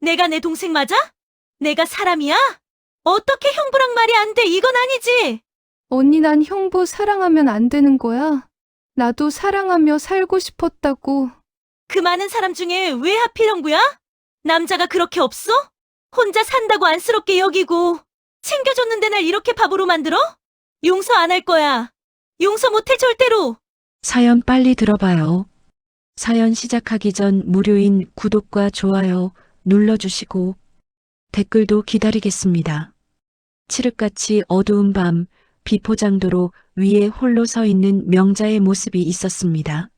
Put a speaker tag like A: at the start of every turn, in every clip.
A: 내가 내 동생 맞아? 내가 사람이야? 어떻게 형부랑 말이 안 돼? 이건 아니지.
B: 언니, 난 형부 사랑하면 안 되는 거야? 나도 사랑하며 살고 싶었다고.
A: 그 많은 사람 중에 왜 하필 형부야? 남자가 그렇게 없어? 혼자 산다고 안쓰럽게 여기고 챙겨줬는데 날 이렇게 바보로 만들어? 용서 안 할 거야. 용서 못해 절대로.
C: 사연 빨리 들어봐요. 사연 시작하기 전 무료인 구독과 좋아요 눌러주시고 댓글도 기다리겠습니다. 칠흑같이 어두운 밤 비포장도로 위에 홀로 서 있는 명자의 모습이 있었습니다.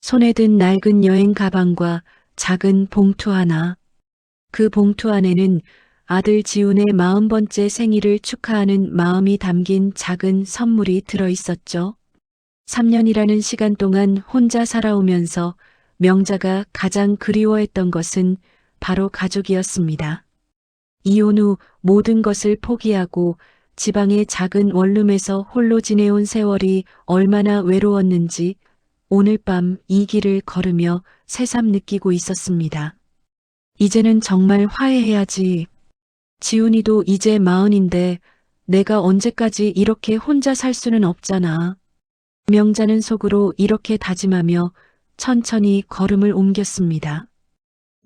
C: 손에 든 낡은 여행 가방과 작은 봉투 하나. 그 봉투 안에는 아들 지훈의 40번째 생일을 축하하는 마음이 담긴 작은 선물이 들어 있었죠. 3년이라는 시간 동안 혼자 살아오면서 명자가 가장 그리워했던 것은 바로 가족이었습니다. 이혼 후 모든 것을 포기하고 지방의 작은 원룸에서 홀로 지내온 세월이 얼마나 외로웠는지 오늘 밤 이 길을 걸으며 새삼 느끼고 있었습니다. 이제는 정말 화해해야지. 지훈이도 이제 40인데 내가 언제까지 이렇게 혼자 살 수는 없잖아. 명자는 속으로 이렇게 다짐하며 천천히 걸음을 옮겼습니다.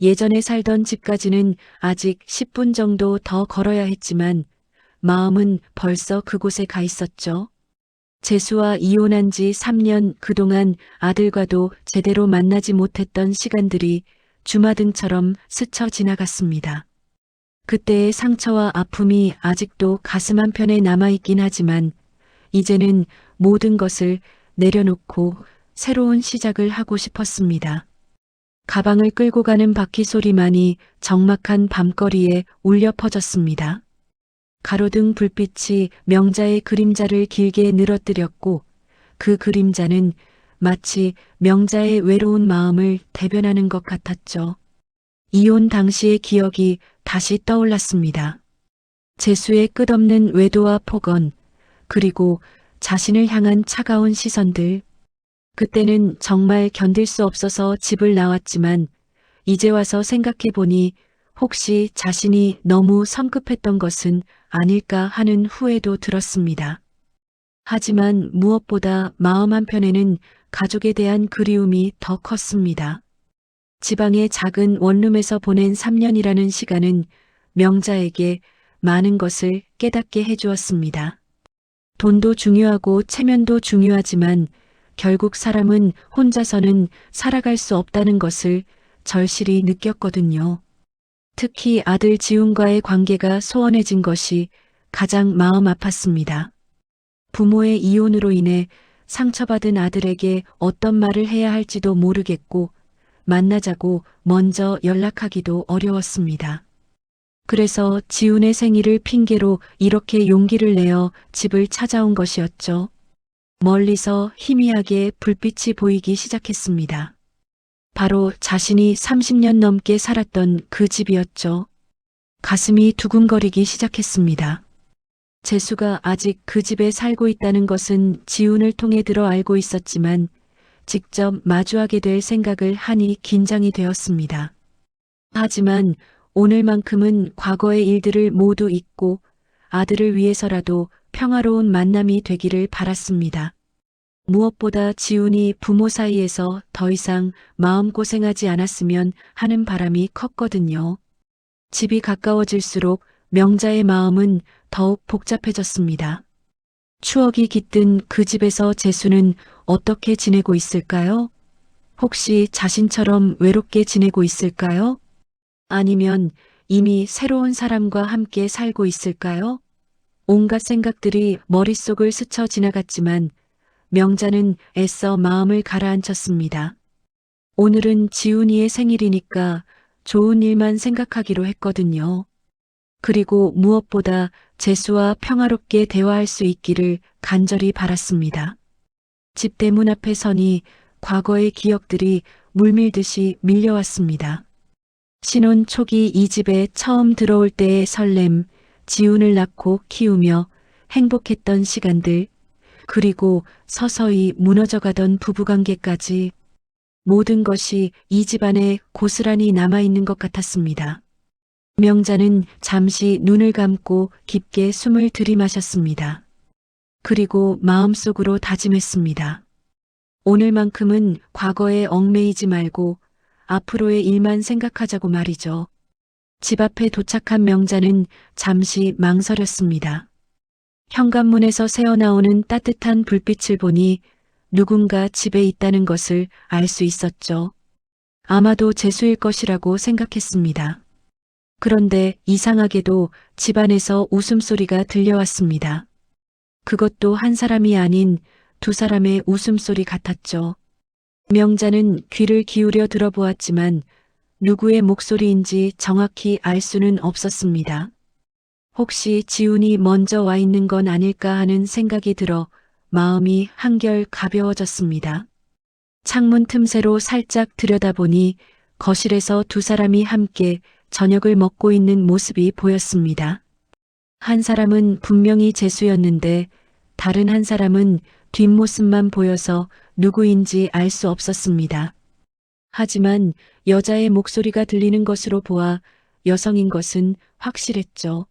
C: 예전에 살던 집까지는 아직 10분 정도 더 걸어야 했지만 마음은 벌써 그곳에 가 있었죠. 재수와 이혼한 지 3년 그동안 아들과도 제대로 만나지 못했던 시간들이 주마등처럼 스쳐 지나갔습니다. 그때의 상처와 아픔이 아직도 가슴 한편에 남아있긴 하지만 이제는 모든 것을 내려놓고 새로운 시작을 하고 싶었습니다. 가방을 끌고 가는 바퀴 소리만이 적막한 밤거리에 울려 퍼졌습니다. 가로등 불빛이 명자의 그림자를 길게 늘어뜨렸고 그 그림자는 마치 명자의 외로운 마음을 대변하는 것 같았죠. 이혼 당시의 기억이 다시 떠올랐습니다. 재수의 끝없는 외도와 폭언, 그리고 자신을 향한 차가운 시선들. 그때는 정말 견딜 수 없어서 집을 나왔지만 이제 와서 생각해보니 혹시 자신이 너무 성급했던 것은 아닐까 하는 후회도 들었습니다. 하지만 무엇보다 마음 한편에는 가족에 대한 그리움이 더 컸습니다. 지방의 작은 원룸에서 보낸 3년이라는 시간은 명자에게 많은 것을 깨닫게 해주었습니다. 돈도 중요하고 체면도 중요하지만 결국 사람은 혼자서는 살아갈 수 없다는 것을 절실히 느꼈거든요. 특히 아들 지훈과의 관계가 소원해진 것이 가장 마음 아팠습니다. 부모의 이혼으로 인해 상처받은 아들에게 어떤 말을 해야 할지도 모르겠고 만나자고 먼저 연락하기도 어려웠습니다. 그래서 지훈의 생일을 핑계로 이렇게 용기를 내어 집을 찾아온 것이었죠. 멀리서 희미하게 불빛이 보이기 시작했습니다. 바로 자신이 30년 넘게 살았던 그 집이었죠. 가슴이 두근거리기 시작했습니다. 재수가 아직 그 집에 살고 있다는 것은 지훈을 통해 들어 알고 있었지만 직접 마주하게 될 생각을 하니 긴장이 되었습니다. 하지만 오늘만큼은 과거의 일들을 모두 잊고 아들을 위해서라도 평화로운 만남이 되기를 바랐습니다. 무엇보다 지훈이 부모 사이에서 더 이상 마음고생하지 않았으면 하는 바람이 컸거든요. 집이 가까워질수록 명자의 마음은 더욱 복잡해졌습니다. 추억이 깃든 그 집에서 재수는 어떻게 지내고 있을까요? 혹시 자신처럼 외롭게 지내고 있을까요? 아니면 이미 새로운 사람과 함께 살고 있을까요? 온갖 생각들이 머릿속을 스쳐 지나갔지만 명자는 애써 마음을 가라앉혔습니다. 오늘은 지훈이의 생일이니까 좋은 일만 생각하기로 했거든요. 그리고 무엇보다 재수와 평화롭게 대화할 수 있기를 간절히 바랐습니다. 집 대문 앞에 서니 과거의 기억들이 물밀듯이 밀려왔습니다. 신혼 초기 이 집에 처음 들어올 때의 설렘, 지훈을 낳고 키우며 행복했던 시간들, 그리고 서서히 무너져가던 부부관계까지 모든 것이 이 집안에 고스란히 남아있는 것 같았습니다. 명자는 잠시 눈을 감고 깊게 숨을 들이마셨습니다. 그리고 마음속으로 다짐했습니다. 오늘만큼은 과거에 얽매이지 말고 앞으로의 일만 생각하자고 말이죠. 집 앞에 도착한 명자는 잠시 망설였습니다. 현관문에서 새어나오는 따뜻한 불빛을 보니 누군가 집에 있다는 것을 알 수 있었죠. 아마도 재수일 것이라고 생각했습니다. 그런데 이상하게도 집안에서 웃음소리가 들려왔습니다. 그것도 한 사람이 아닌 두 사람의 웃음소리 같았죠. 명자는 귀를 기울여 들어보았지만 누구의 목소리인지 정확히 알 수는 없었습니다. 혹시 지훈이 먼저 와 있는 건 아닐까 하는 생각이 들어 마음이 한결 가벼워졌습니다. 창문 틈새로 살짝 들여다보니 거실에서 두 사람이 함께 저녁을 먹고 있는 모습이 보였습니다. 한 사람은 분명히 재수였는데 다른 한 사람은 뒷모습만 보여서 누구인지 알 수 없었습니다. 하지만 여자의 목소리가 들리는 것으로 보아 여성인 것은 확실했죠.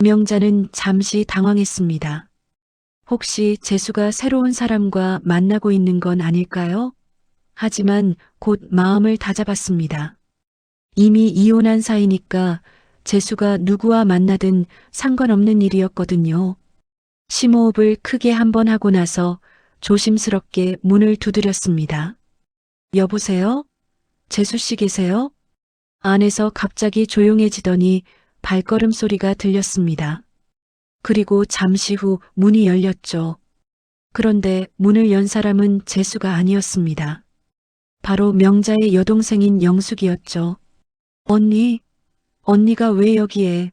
C: 명자는 잠시 당황했습니다. 혹시 재수가 새로운 사람과 만나고 있는 건 아닐까요? 하지만 곧 마음을 다잡았습니다. 이미 이혼한 사이니까 재수가 누구와 만나든 상관없는 일이었거든요. 심호흡을 크게 한번 하고 나서 조심스럽게 문을 두드렸습니다. 여보세요? 재수 씨 계세요? 안에서 갑자기 조용해지더니 발걸음 소리가 들렸습니다. 그리고 잠시 후 문이 열렸죠. 그런데 문을 연 사람은 재수가 아니었습니다. 바로 명자의 여동생인 영숙이었죠. 언니가 왜 여기에?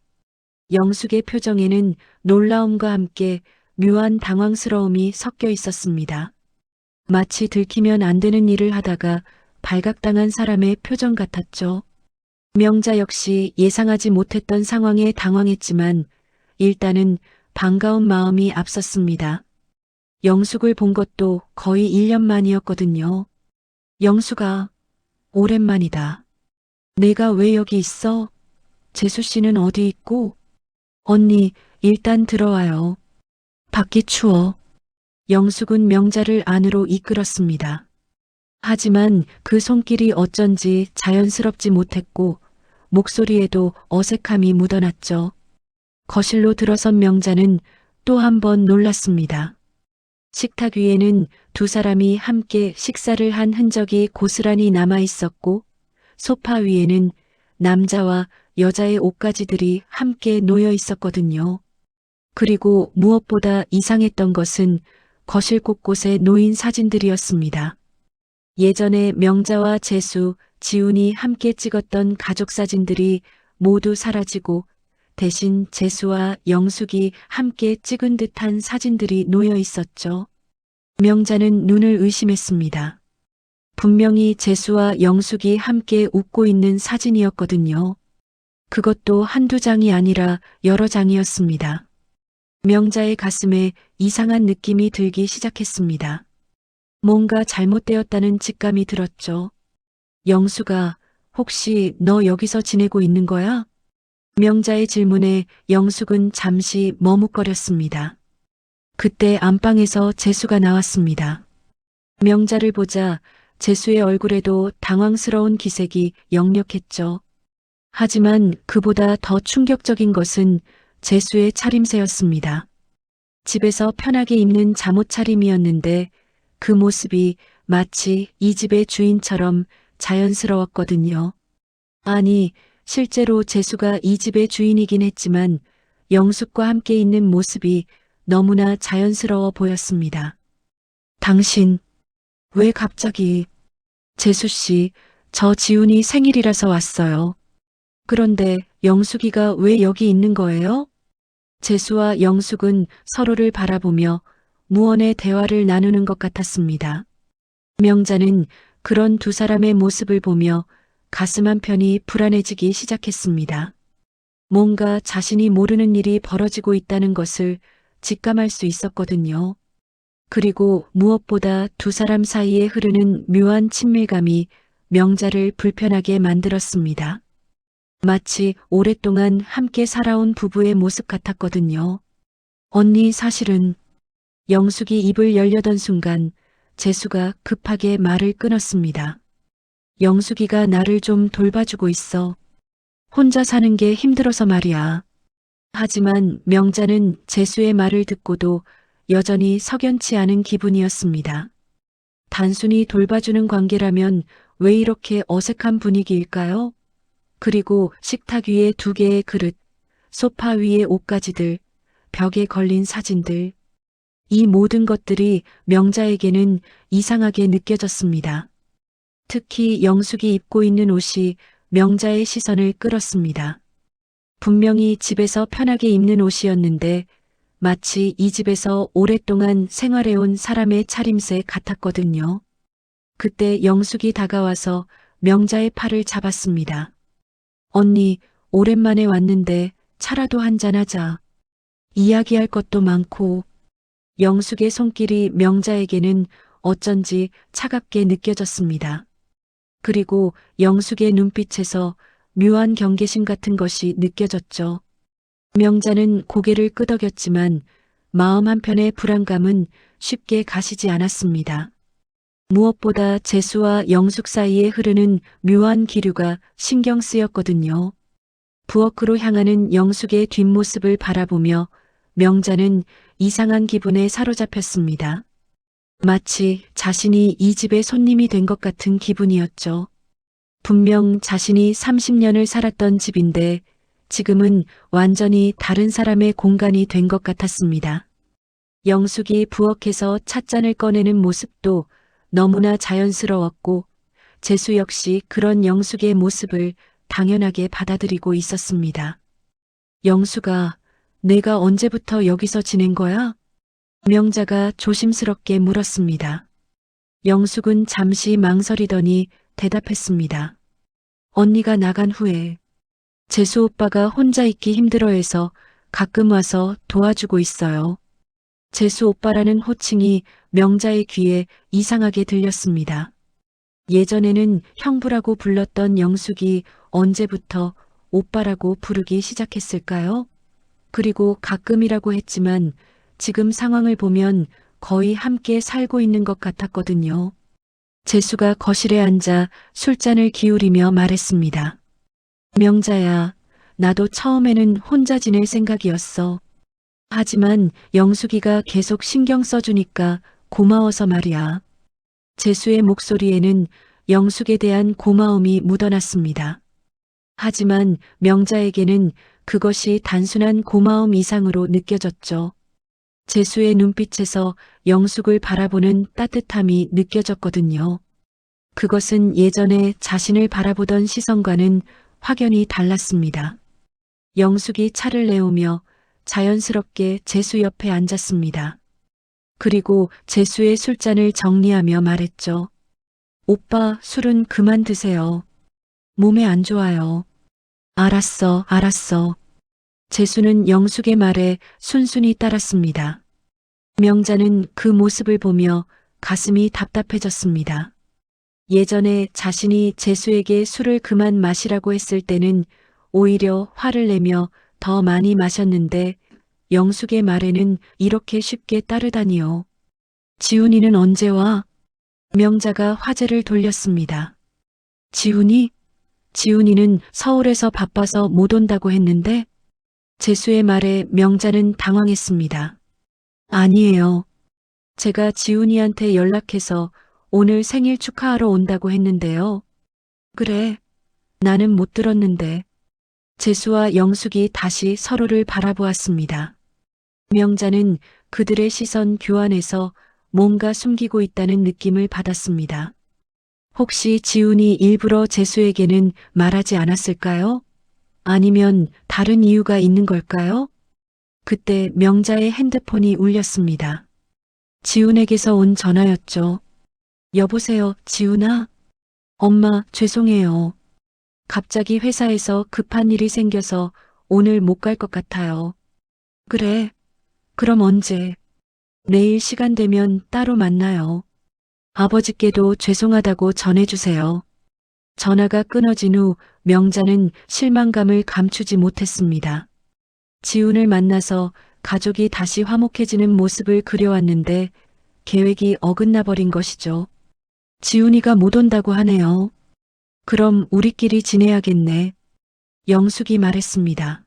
C: 영숙의 표정에는 놀라움과 함께 묘한 당황스러움이 섞여 있었습니다. 마치 들키면 안 되는 일을 하다가 발각당한 사람의 표정 같았죠. 명자 역시 예상하지 못했던 상황에 당황했지만 일단은 반가운 마음이 앞섰습니다. 영숙을 본 것도 거의 1년 만이었거든요. 영숙아, 오랜만이다. 내가 왜 여기 있어? 재수 씨는 어디 있고? 언니, 일단 들어와요. 밖이 추워. 영숙은 명자를 안으로 이끌었습니다. 하지만 그 손길이 어쩐지 자연스럽지 못했고 목소리에도 어색함이 묻어났죠. 거실로 들어선 명자는 또 한 번 놀랐습니다. 식탁 위에는 두 사람이 함께 식사를 한 흔적이 고스란히 남아 있었고 소파 위에는 남자와 여자의 옷가지들이 함께 놓여 있었거든요. 그리고 무엇보다 이상했던 것은 거실 곳곳에 놓인 사진들이었습니다. 예전에 명자와 재수, 지훈이 함께 찍었던 가족 사진들이 모두 사라지고 대신 재수와 영숙이 함께 찍은 듯한 사진들이 놓여 있었죠. 명자는 눈을 의심했습니다. 분명히 재수와 영숙이 함께 웃고 있는 사진이었거든요. 그것도 한두 장이 아니라 여러 장이었습니다. 명자의 가슴에 이상한 느낌이 들기 시작했습니다. 뭔가 잘못되었다는 직감이 들었죠. 영숙아, 혹시 너 여기서 지내고 있는 거야? 명자의 질문에 영숙은 잠시 머뭇거렸습니다. 그때 안방에서 재수가 나왔습니다. 명자를 보자 재수의 얼굴에도 당황스러운 기색이 역력했죠. 하지만 그보다 더 충격적인 것은 재수의 차림새였습니다. 집에서 편하게 입는 잠옷 차림이었는데 그 모습이 마치 이 집의 주인처럼 자연스러웠거든요. 아니, 실제로 재수가 이 집의 주인이긴 했지만 영숙과 함께 있는 모습이 너무나 자연스러워 보였습니다. 당신, 왜 갑자기? 재수 씨, 저 지훈이 생일이라서 왔어요. 그런데 영숙이가 왜 여기 있는 거예요? 재수와 영숙은 서로를 바라보며 무언의 대화를 나누는 것 같았습니다. 명자는 그런 두 사람의 모습을 보며 가슴 한편이 불안해지기 시작했습니다. 뭔가 자신이 모르는 일이 벌어지고 있다는 것을 직감할 수 있었거든요. 그리고 무엇보다 두 사람 사이에 흐르는 묘한 친밀감이 명자를 불편하게 만들었습니다. 마치 오랫동안 함께 살아온 부부의 모습 같았거든요. 언니 사실은 영숙이 입을 열려던 순간 재수가 급하게 말을 끊었습니다. 영숙이가 나를 좀 돌봐주고 있어. 혼자 사는 게 힘들어서 말이야. 하지만 명자는 재수의 말을 듣고도 여전히 석연치 않은 기분이었습니다. 단순히 돌봐주는 관계라면 왜 이렇게 어색한 분위기일까요? 그리고 식탁 위에 2개의 그릇, 소파 위에 옷가지들, 벽에 걸린 사진들. 이 모든 것들이 명자에게는 이상하게 느껴졌습니다. 특히 영숙이 입고 있는 옷이 명자의 시선을 끌었습니다. 분명히 집에서 편하게 입는 옷이었는데 마치 이 집에서 오랫동안 생활해온 사람의 차림새 같았거든요. 그때 영숙이 다가와서 명자의 팔을 잡았습니다. 언니, 오랜만에 왔는데 차라도 한잔하자. 이야기할 것도 많고. 영숙의 손길이 명자에게는 어쩐지 차갑게 느껴졌습니다. 그리고 영숙의 눈빛에서 묘한 경계심 같은 것이 느껴졌죠. 명자는 고개를 끄덕였지만 마음 한편의 불안감은 쉽게 가시지 않았습니다. 무엇보다 재수와 영숙 사이에 흐르는 묘한 기류가 신경 쓰였거든요. 부엌으로 향하는 영숙의 뒷모습을 바라보며 명자는 이상한 기분에 사로잡혔습니다. 마치 자신이 이 집의 손님이 된 것 같은 기분이었죠. 분명 자신이 30년을 살았던 집인데 지금은 완전히 다른 사람의 공간이 된 것 같았습니다. 영숙이 부엌에서 찻잔을 꺼내는 모습도 너무나 자연스러웠고 재수 역시 그런 영숙의 모습을 당연하게 받아들이고 있었습니다. 영숙아, 내가 언제부터 여기서 지낸 거야? 명자가 조심스럽게 물었습니다. 영숙은 잠시 망설이더니 대답했습니다. 언니가 나간 후에 재수 오빠가 혼자 있기 힘들어해서 가끔 와서 도와주고 있어요. 재수 오빠라는 호칭이 명자의 귀에 이상하게 들렸습니다. 예전에는 형부라고 불렀던 영숙이 언제부터 오빠라고 부르기 시작했을까요? 그리고 가끔이라고 했지만 지금 상황을 보면 거의 함께 살고 있는 것 같았거든요. 재수가 거실에 앉아 술잔을 기울이며 말했습니다. 명자야, 나도 처음에는 혼자 지낼 생각이었어. 하지만 영숙이가 계속 신경 써주니까 고마워서 말이야. 재수의 목소리에는 영숙에 대한 고마움이 묻어났습니다. 하지만 명자에게는 그것이 단순한 고마움 이상으로 느껴졌죠. 재수의 눈빛에서 영숙을 바라보는 따뜻함이 느껴졌거든요. 그것은 예전에 자신을 바라보던 시선과는 확연히 달랐습니다. 영숙이 차를 내오며 자연스럽게 재수 옆에 앉았습니다. 그리고 재수의 술잔을 정리하며 말했죠. 오빠, 술은 그만 드세요. 몸에 안 좋아요. 알았어, 알았어. 재수는 영숙의 말에 순순히 따랐습니다. 명자는 그 모습을 보며 가슴이 답답해졌습니다. 예전에 자신이 재수에게 술을 그만 마시라고 했을 때는 오히려 화를 내며 더 많이 마셨는데 영숙의 말에는 이렇게 쉽게 따르다니요. 지훈이는 언제 와? 명자가 화제를 돌렸습니다. 지훈이? 지훈이는 서울에서 바빠서 못 온다고 했는데 재수의 말에 명자는 당황했습니다. 아니에요. 제가 지훈이한테 연락해서 오늘 생일 축하하러 온다고 했는데요. 그래. 나는 못 들었는데. 재수와 영숙이 다시 서로를 바라보았습니다. 명자는 그들의 시선 교환에서 뭔가 숨기고 있다는 느낌을 받았습니다. 혹시 지훈이 일부러 재수에게는 말하지 않았을까요? 아니면 다른 이유가 있는 걸까요? 그때 명자의 핸드폰이 울렸습니다. 지훈에게서 온 전화였죠. 여보세요, 지훈아? 엄마, 죄송해요. 갑자기 회사에서 급한 일이 생겨서 오늘 못 갈 것 같아요. 그래. 그럼 언제? 내일 시간 되면 따로 만나요. 아버지께도 죄송하다고 전해주세요. 전화가 끊어진 후 명자는 실망감을 감추지 못했습니다. 지훈을 만나서 가족이 다시 화목해지는 모습을 그려왔는데 계획이 어긋나 버린 것이죠. 지훈이가 못 온다고 하네요. 그럼 우리끼리 지내야겠네. 영숙이 말했습니다.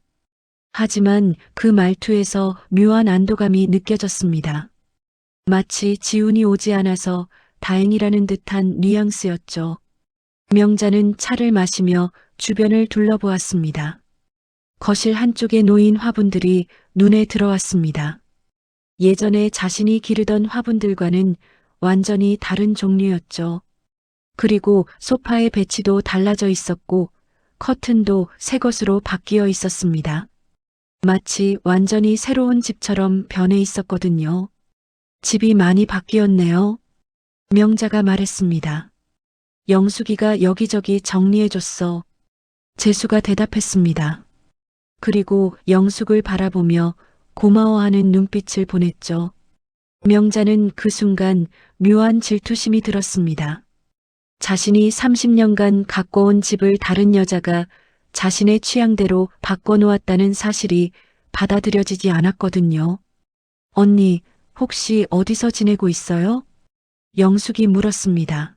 C: 하지만 그 말투에서 묘한 안도감이 느껴졌습니다. 마치 지훈이 오지 않아서 다행이라는 듯한 뉘앙스였죠. 명자는 차를 마시며 주변을 둘러보았습니다. 거실 한쪽에 놓인 화분들이 눈에 들어왔습니다. 예전에 자신이 기르던 화분들과는 완전히 다른 종류였죠. 그리고 소파의 배치도 달라져 있었고 커튼도 새 것으로 바뀌어 있었습니다. 마치 완전히 새로운 집처럼 변해 있었거든요. 집이 많이 바뀌었네요. 명자가 말했습니다. 영숙이가 여기저기 정리해줬어. 재수가 대답했습니다. 그리고 영숙을 바라보며 고마워하는 눈빛을 보냈죠. 명자는 그 순간 묘한 질투심이 들었습니다. 자신이 30년간 가꿔온 집을 다른 여자가 자신의 취향대로 바꿔놓았다는 사실이 받아들여지지 않았거든요. 언니, 혹시 어디서 지내고 있어요? 영숙이 물었습니다.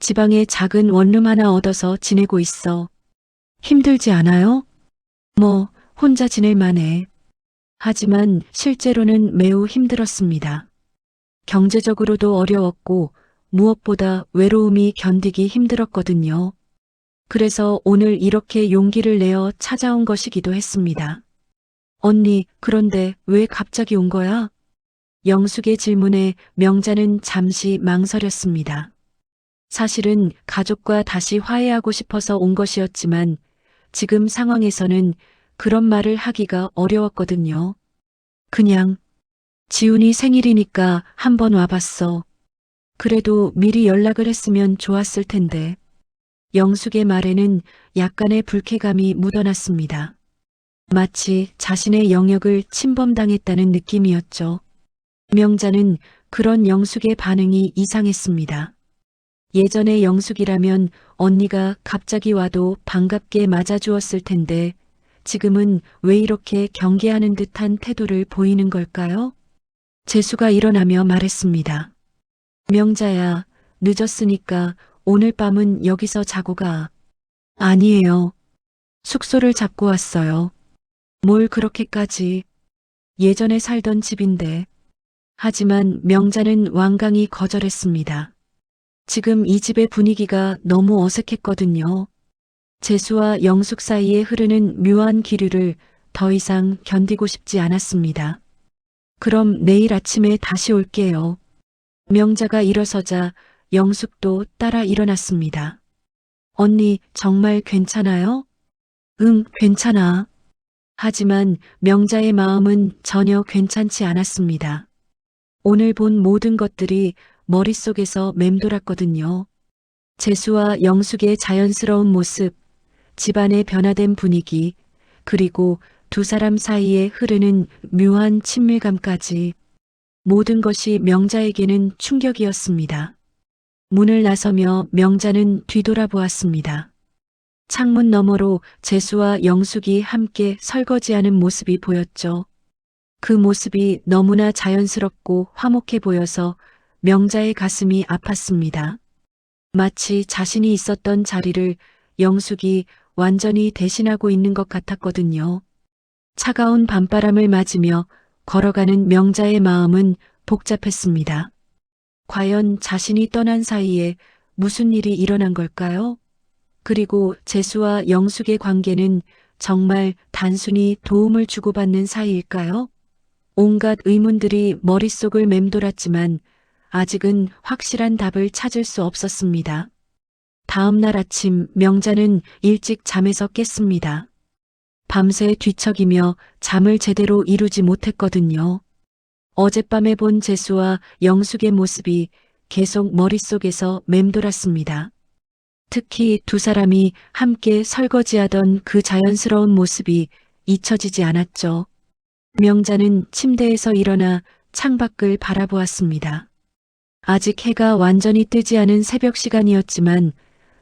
C: 지방에 작은 원룸 하나 얻어서 지내고 있어. 힘들지 않아요? 뭐, 혼자 지낼 만해. 하지만 실제로는 매우 힘들었습니다. 경제적으로도 어려웠고 무엇보다 외로움이 견디기 힘들었거든요. 그래서 오늘 이렇게 용기를 내어 찾아온 것이기도 했습니다. 언니, 그런데 왜 갑자기 온 거야? 영숙의 질문에 명자는 잠시 망설였습니다. 사실은 가족과 다시 화해하고 싶어서 온 것이었지만 지금 상황에서는 그런 말을 하기가 어려웠거든요. 그냥 지훈이 생일이니까 한번 와봤어. 그래도 미리 연락을 했으면 좋았을 텐데. 영숙의 말에는 약간의 불쾌감이 묻어났습니다. 마치 자신의 영역을 침범당했다는 느낌이었죠. 명자는 그런 영숙의 반응이 이상했습니다. 예전의 영숙이라면 언니가 갑자기 와도 반갑게 맞아주었을 텐데 지금은 왜 이렇게 경계하는 듯한 태도를 보이는 걸까요? 재수가 일어나며 말했습니다. 명자야, 늦었으니까 오늘 밤은 여기서 자고 가. 아니에요. 숙소를 잡고 왔어요. 뭘 그렇게까지. 예전에 살던 집인데. 하지만 명자는 완강히 거절했습니다. 지금 이 집의 분위기가 너무 어색했거든요. 재수와 영숙 사이에 흐르는 묘한 기류를 더 이상 견디고 싶지 않았습니다. 그럼 내일 아침에 다시 올게요. 명자가 일어서자 영숙도 따라 일어났습니다. 언니, 정말 괜찮아요? 응, 괜찮아. 하지만 명자의 마음은 전혀 괜찮지 않았습니다. 오늘 본 모든 것들이 머릿속에서 맴돌았거든요. 재수와 영숙의 자연스러운 모습, 집안의 변화된 분위기, 그리고 두 사람 사이에 흐르는 묘한 친밀감까지 모든 것이 명자에게는 충격이었습니다. 문을 나서며 명자는 뒤돌아보았습니다. 창문 너머로 재수와 영숙이 함께 설거지하는 모습이 보였죠. 그 모습이 너무나 자연스럽고 화목해 보여서 명자의 가슴이 아팠습니다. 마치 자신이 있었던 자리를 영숙이 완전히 대신하고 있는 것 같았거든요. 차가운 밤바람을 맞으며 걸어가는 명자의 마음은 복잡했습니다. 과연 자신이 떠난 사이에 무슨 일이 일어난 걸까요? 그리고 재수와 영숙의 관계는 정말 단순히 도움을 주고받는 사이일까요? 온갖 의문들이 머릿속을 맴돌았지만 아직은 확실한 답을 찾을 수 없었습니다. 다음 날 아침 명자는 일찍 잠에서 깼습니다. 밤새 뒤척이며 잠을 제대로 이루지 못했거든요. 어젯밤에 본 재수와 영숙의 모습이 계속 머릿속에서 맴돌았습니다. 특히 두 사람이 함께 설거지하던 그 자연스러운 모습이 잊혀지지 않았죠. 명자는 침대에서 일어나 창밖을 바라보았습니다. 아직 해가 완전히 뜨지 않은 새벽 시간이었지만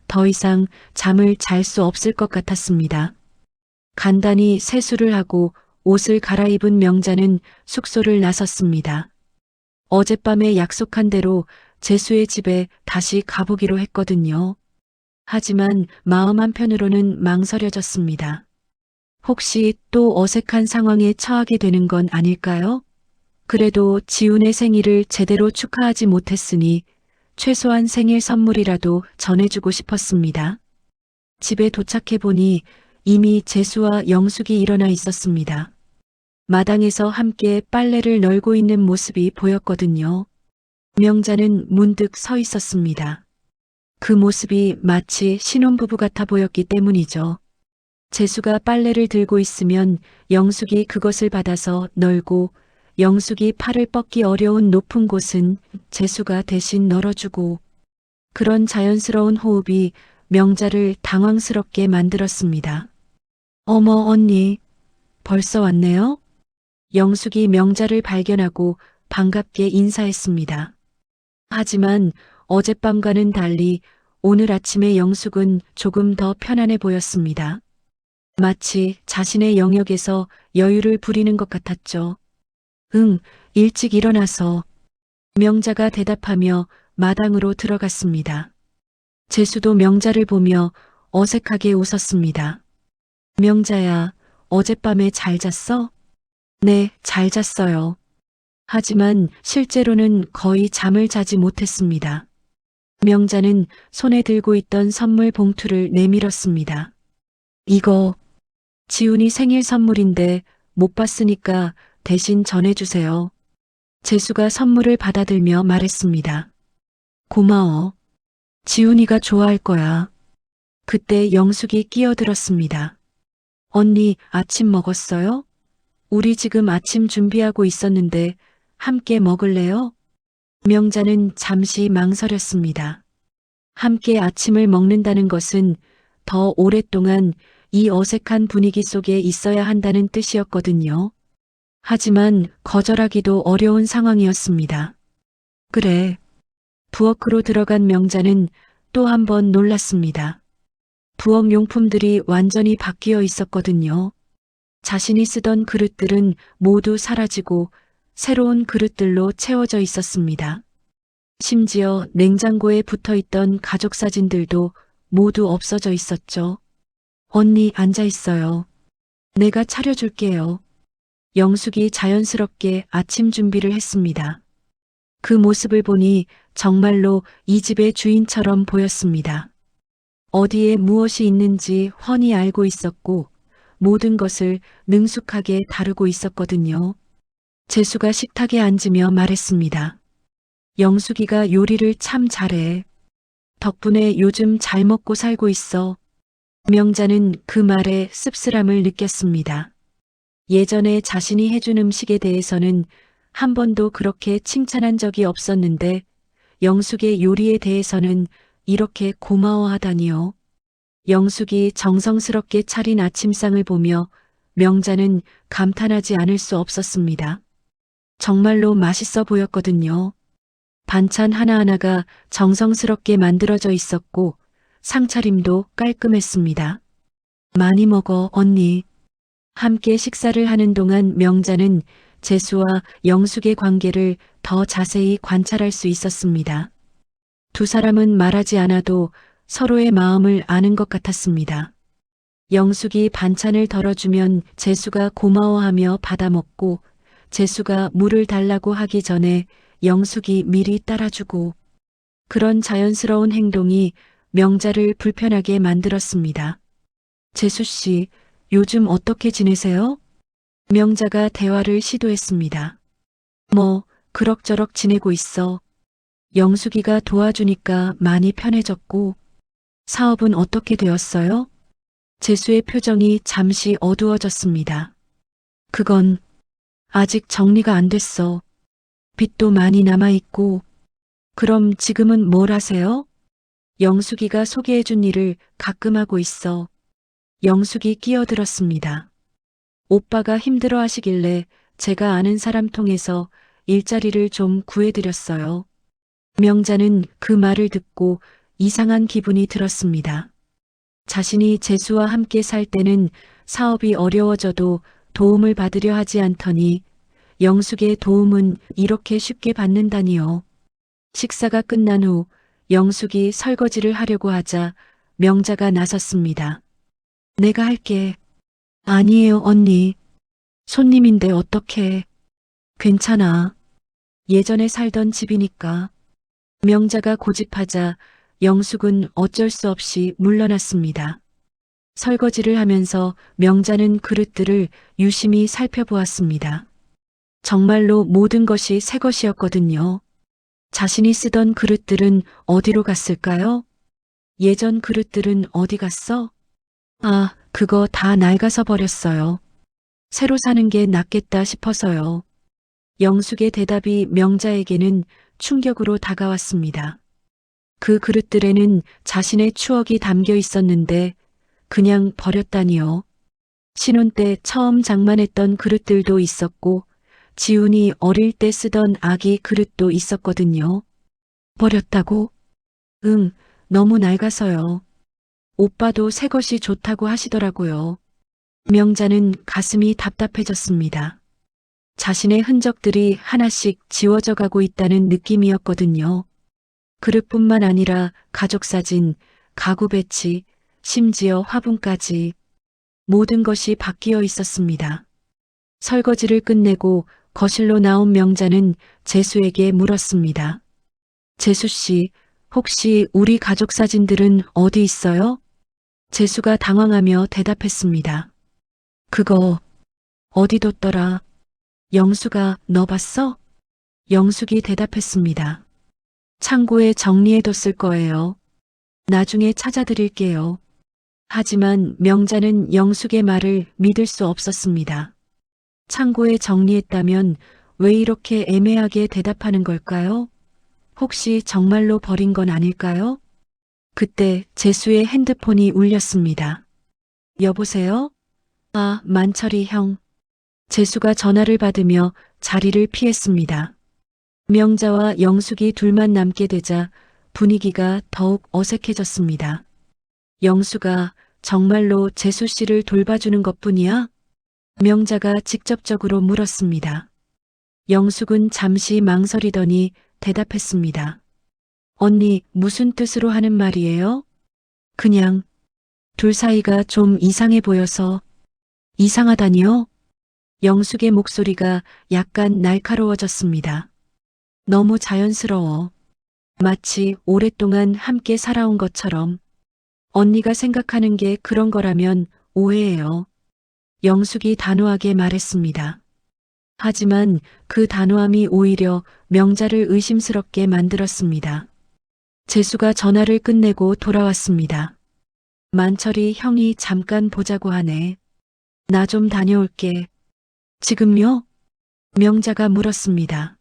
C: 더 이상 잠을 잘 수 없을 것 같았습니다. 간단히 세수를 하고 옷을 갈아입은 명자는 숙소를 나섰습니다. 어젯밤에 약속한 대로 재수의 집에 다시 가보기로 했거든요. 하지만 마음 한편으로는 망설여졌습니다. 혹시 또 어색한 상황에 처하게 되는 건 아닐까요? 그래도 지훈의 생일을 제대로 축하하지 못했으니 최소한 생일 선물이라도 전해주고 싶었습니다. 집에 도착해보니 이미 재수와 영숙이 일어나 있었습니다. 마당에서 함께 빨래를 널고 있는 모습이 보였거든요. 명자는 문득 서 있었습니다. 그 모습이 마치 신혼부부 같아 보였기 때문이죠. 재수가 빨래를 들고 있으면 영숙이 그것을 받아서 널고 영숙이 팔을 뻗기 어려운 높은 곳은 재수가 대신 널어주고 그런 자연스러운 호흡이 명자를 당황스럽게 만들었습니다. 어머 언니, 벌써 왔네요? 영숙이 명자를 발견하고 반갑게 인사했습니다. 하지만 어젯밤과는 달리 오늘 아침에 영숙은 조금 더 편안해 보였습니다. 마치 자신의 영역에서 여유를 부리는 것 같았죠. 응, 일찍 일어나서 명자가 대답하며 마당으로 들어갔습니다. 재수도 명자를 보며 어색하게 웃었습니다. 명자야, 어젯밤에 잘 잤어? 네, 잘 잤어요. 하지만 실제로는 거의 잠을 자지 못했습니다. 명자는 손에 들고 있던 선물 봉투를 내밀었습니다. 이거 지훈이 생일 선물인데 못 봤으니까 대신 전해주세요. 재수가 선물을 받아들며 말했습니다. 고마워. 지훈이가 좋아할 거야. 그때 영숙이 끼어들었습니다. 언니, 아침 먹었어요? 우리 지금 아침 준비하고 있었는데 함께 먹을래요? 명자는 잠시 망설였습니다. 함께 아침을 먹는다는 것은 더 오랫동안 이 어색한 분위기 속에 있어야 한다는 뜻이었거든요. 하지만 거절하기도 어려운 상황이었습니다. 그래. 부엌으로 들어간 명자는 또 한 번 놀랐습니다. 부엌 용품들이 완전히 바뀌어 있었거든요. 자신이 쓰던 그릇들은 모두 사라지고 새로운 그릇들로 채워져 있었습니다. 심지어 냉장고에 붙어 있던 가족 사진들도 모두 없어져 있었죠. 언니 앉아 있어요. 내가 차려줄게요. 영숙이 자연스럽게 아침 준비를 했습니다. 그 모습을 보니 정말로 이 집의 주인처럼 보였습니다. 어디에 무엇이 있는지 훤히 알고 있었고 모든 것을 능숙하게 다루고 있었거든요. 재수가 식탁에 앉으며 말했습니다. 영숙이가 요리를 참 잘해. 덕분에 요즘 잘 먹고 살고 있어. 명자는 그 말에 씁쓸함을 느꼈습니다. 예전에 자신이 해준 음식에 대해서는 한 번도 그렇게 칭찬한 적이 없었는데 영숙의 요리에 대해서는 이렇게 고마워하다니요. 영숙이 정성스럽게 차린 아침상을 보며 명자는 감탄하지 않을 수 없었습니다. 정말로 맛있어 보였거든요. 반찬 하나하나가 정성스럽게 만들어져 있었고 상차림도 깔끔했습니다. 많이 먹어, 언니. 함께 식사를 하는 동안 명자는 재수와 영숙의 관계를 더 자세히 관찰할 수 있었습니다. 두 사람은 말하지 않아도 서로의 마음을 아는 것 같았습니다. 영숙이 반찬을 덜어주면 재수가 고마워하며 받아먹고 재수가 물을 달라고 하기 전에 영숙이 미리 따라주고 그런 자연스러운 행동이 명자를 불편하게 만들었습니다. 재수 씨, 요즘 어떻게 지내세요? 명자가 대화를 시도했습니다. 뭐, 그럭저럭 지내고 있어. 영숙이가 도와주니까 많이 편해졌고, 사업은 어떻게 되었어요? 재수의 표정이 잠시 어두워졌습니다. 그건 아직 정리가 안 됐어. 빚도 많이 남아있고, 그럼 지금은 뭘 하세요? 영숙이가 소개해준 일을 가끔 하고 있어. 영숙이 끼어들었습니다. 오빠가 힘들어 하시길래 제가 아는 사람 통해서 일자리를 좀 구해드렸어요. 명자는 그 말을 듣고 이상한 기분이 들었습니다. 자신이 재수와 함께 살 때는 사업이 어려워져도 도움을 받으려 하지 않더니 영숙의 도움은 이렇게 쉽게 받는다니요. 식사가 끝난 후 영숙이 설거지를 하려고 하자 명자가 나섰습니다. 내가 할게. 아니에요, 언니. 손님인데 어떡해. 괜찮아. 예전에 살던 집이니까. 명자가 고집하자 영숙은 어쩔 수 없이 물러났습니다. 설거지를 하면서 명자는 그릇들을 유심히 살펴보았습니다. 정말로 모든 것이 새 것이었거든요. 자신이 쓰던 그릇들은 어디로 갔을까요? 예전 그릇들은 어디 갔어? 아, 그거 다 낡아서 버렸어요. 새로 사는 게 낫겠다 싶어서요. 영숙의 대답이 명자에게는 충격으로 다가왔습니다. 그 그릇들에는 자신의 추억이 담겨 있었는데 그냥 버렸다니요. 신혼 때 처음 장만했던 그릇들도 있었고 지훈이 어릴 때 쓰던 아기 그릇도 있었거든요. 버렸다고? 응, 너무 낡아서요. 오빠도 새 것이 좋다고 하시더라고요. 명자는 가슴이 답답해졌습니다. 자신의 흔적들이 하나씩 지워져 가고 있다는 느낌이었거든요. 그릇뿐만 아니라 가족사진, 가구 배치, 심지어 화분까지 모든 것이 바뀌어 있었습니다. 설거지를 끝내고 거실로 나온 명자는 재수에게 물었습니다. 재수 씨, 혹시 우리 가족 사진들은 어디 있어요? 재수가 당황하며 대답했습니다. 그거 어디 뒀더라? 영수가 너 봤어? 영숙이 대답했습니다. 창고에 정리해뒀을 거예요. 나중에 찾아드릴게요. 하지만 명자는 영숙의 말을 믿을 수 없었습니다. 창고에 정리했다면 왜 이렇게 애매하게 대답하는 걸까요? 혹시 정말로 버린 건 아닐까요? 그때 재수의 핸드폰이 울렸습니다. 여보세요? 아, 만철이 형. 재수가 전화를 받으며 자리를 피했습니다. 명자와 영숙이 둘만 남게 되자 분위기가 더욱 어색해졌습니다. 영수가 정말로 재수 씨를 돌봐주는 것뿐이야? 명자가 직접적으로 물었습니다. 영숙은 잠시 망설이더니 대답했습니다. 언니, 무슨 뜻으로 하는 말이에요? 그냥 둘 사이가 좀 이상해 보여서. 이상하다니요? 영숙의 목소리가 약간 날카로워졌습니다. 너무 자연스러워. 마치 오랫동안 함께 살아온 것처럼. 언니가 생각하는 게 그런 거라면 오해예요. 영숙이 단호하게 말했습니다. 하지만 그 단호함이 오히려 명자를 의심스럽게 만들었습니다. 재수가 전화를 끝내고 돌아왔습니다. 만철이 형이 잠깐 보자고 하네. 나 좀 다녀올게. 지금요? 명자가 물었습니다.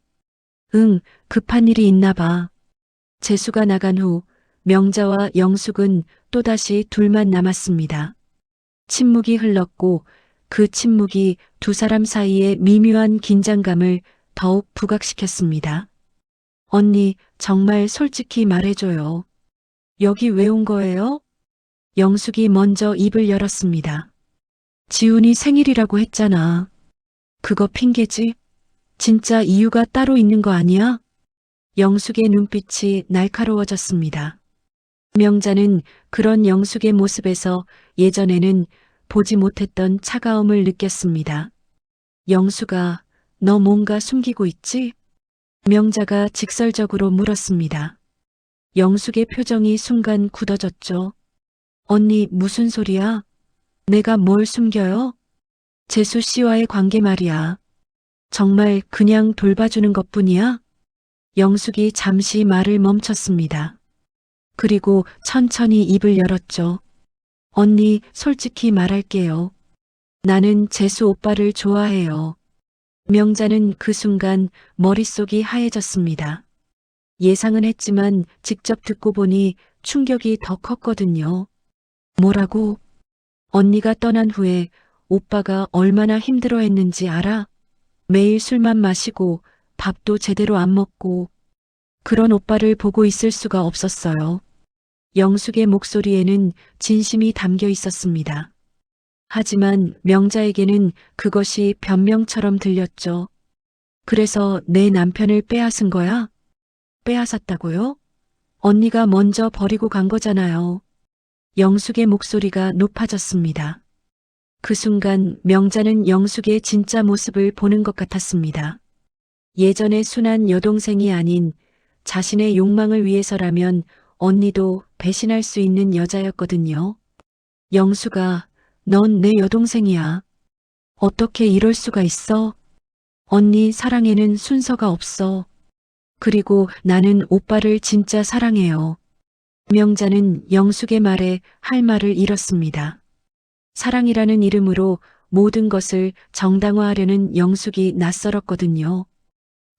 C: 응, 급한 일이 있나 봐. 재수가 나간 후 명자와 영숙은 또다시 둘만 남았습니다. 침묵이 흘렀고 그 침묵이 두 사람 사이의 미묘한 긴장감을 더욱 부각시켰습니다. 언니, 정말 솔직히 말해줘요. 여기 왜 온 거예요? 영숙이 먼저 입을 열었습니다. 지훈이 생일이라고 했잖아. 그거 핑계지? 진짜 이유가 따로 있는 거 아니야? 영숙의 눈빛이 날카로워졌습니다. 명자는 그런 영숙의 모습에서 예전에는 보지 못했던 차가움을 느꼈습니다. 영숙아, 너 뭔가 숨기고 있지? 명자가 직설적으로 물었습니다. 영숙의 표정이 순간 굳어졌죠. 언니, 무슨 소리야? 내가 뭘 숨겨요? 재수 씨와의 관계 말이야. 정말 그냥 돌봐주는 것뿐이야? 영숙이 잠시 말을 멈췄습니다. 그리고 천천히 입을 열었죠. 언니, 솔직히 말할게요. 나는 재수 오빠를 좋아해요. 명자는 그 순간 머릿속이 하얘졌습니다. 예상은 했지만 직접 듣고 보니 충격이 더 컸거든요. 뭐라고? 언니가 떠난 후에 오빠가 얼마나 힘들어했는지 알아? 매일 술만 마시고 밥도 제대로 안 먹고 그런 오빠를 보고 있을 수가 없었어요. 영숙의 목소리에는 진심이 담겨 있었습니다. 하지만 명자에게는 그것이 변명처럼 들렸죠. 그래서 내 남편을 빼앗은 거야? 빼앗았다고요? 언니가 먼저 버리고 간 거잖아요. 영숙의 목소리가 높아졌습니다. 그 순간 명자는 영숙의 진짜 모습을 보는 것 같았습니다. 예전의 순한 여동생이 아닌 자신의 욕망을 위해서라면 언니도 배신할 수 있는 여자였거든요. 영숙아, 넌 내 여동생이야. 어떻게 이럴 수가 있어? 언니 사랑에는 순서가 없어. 그리고 나는 오빠를 진짜 사랑해요. 명자는 영숙의 말에 할 말을 잃었습니다. 사랑이라는 이름으로 모든 것을 정당화하려는 영숙이 낯설었거든요.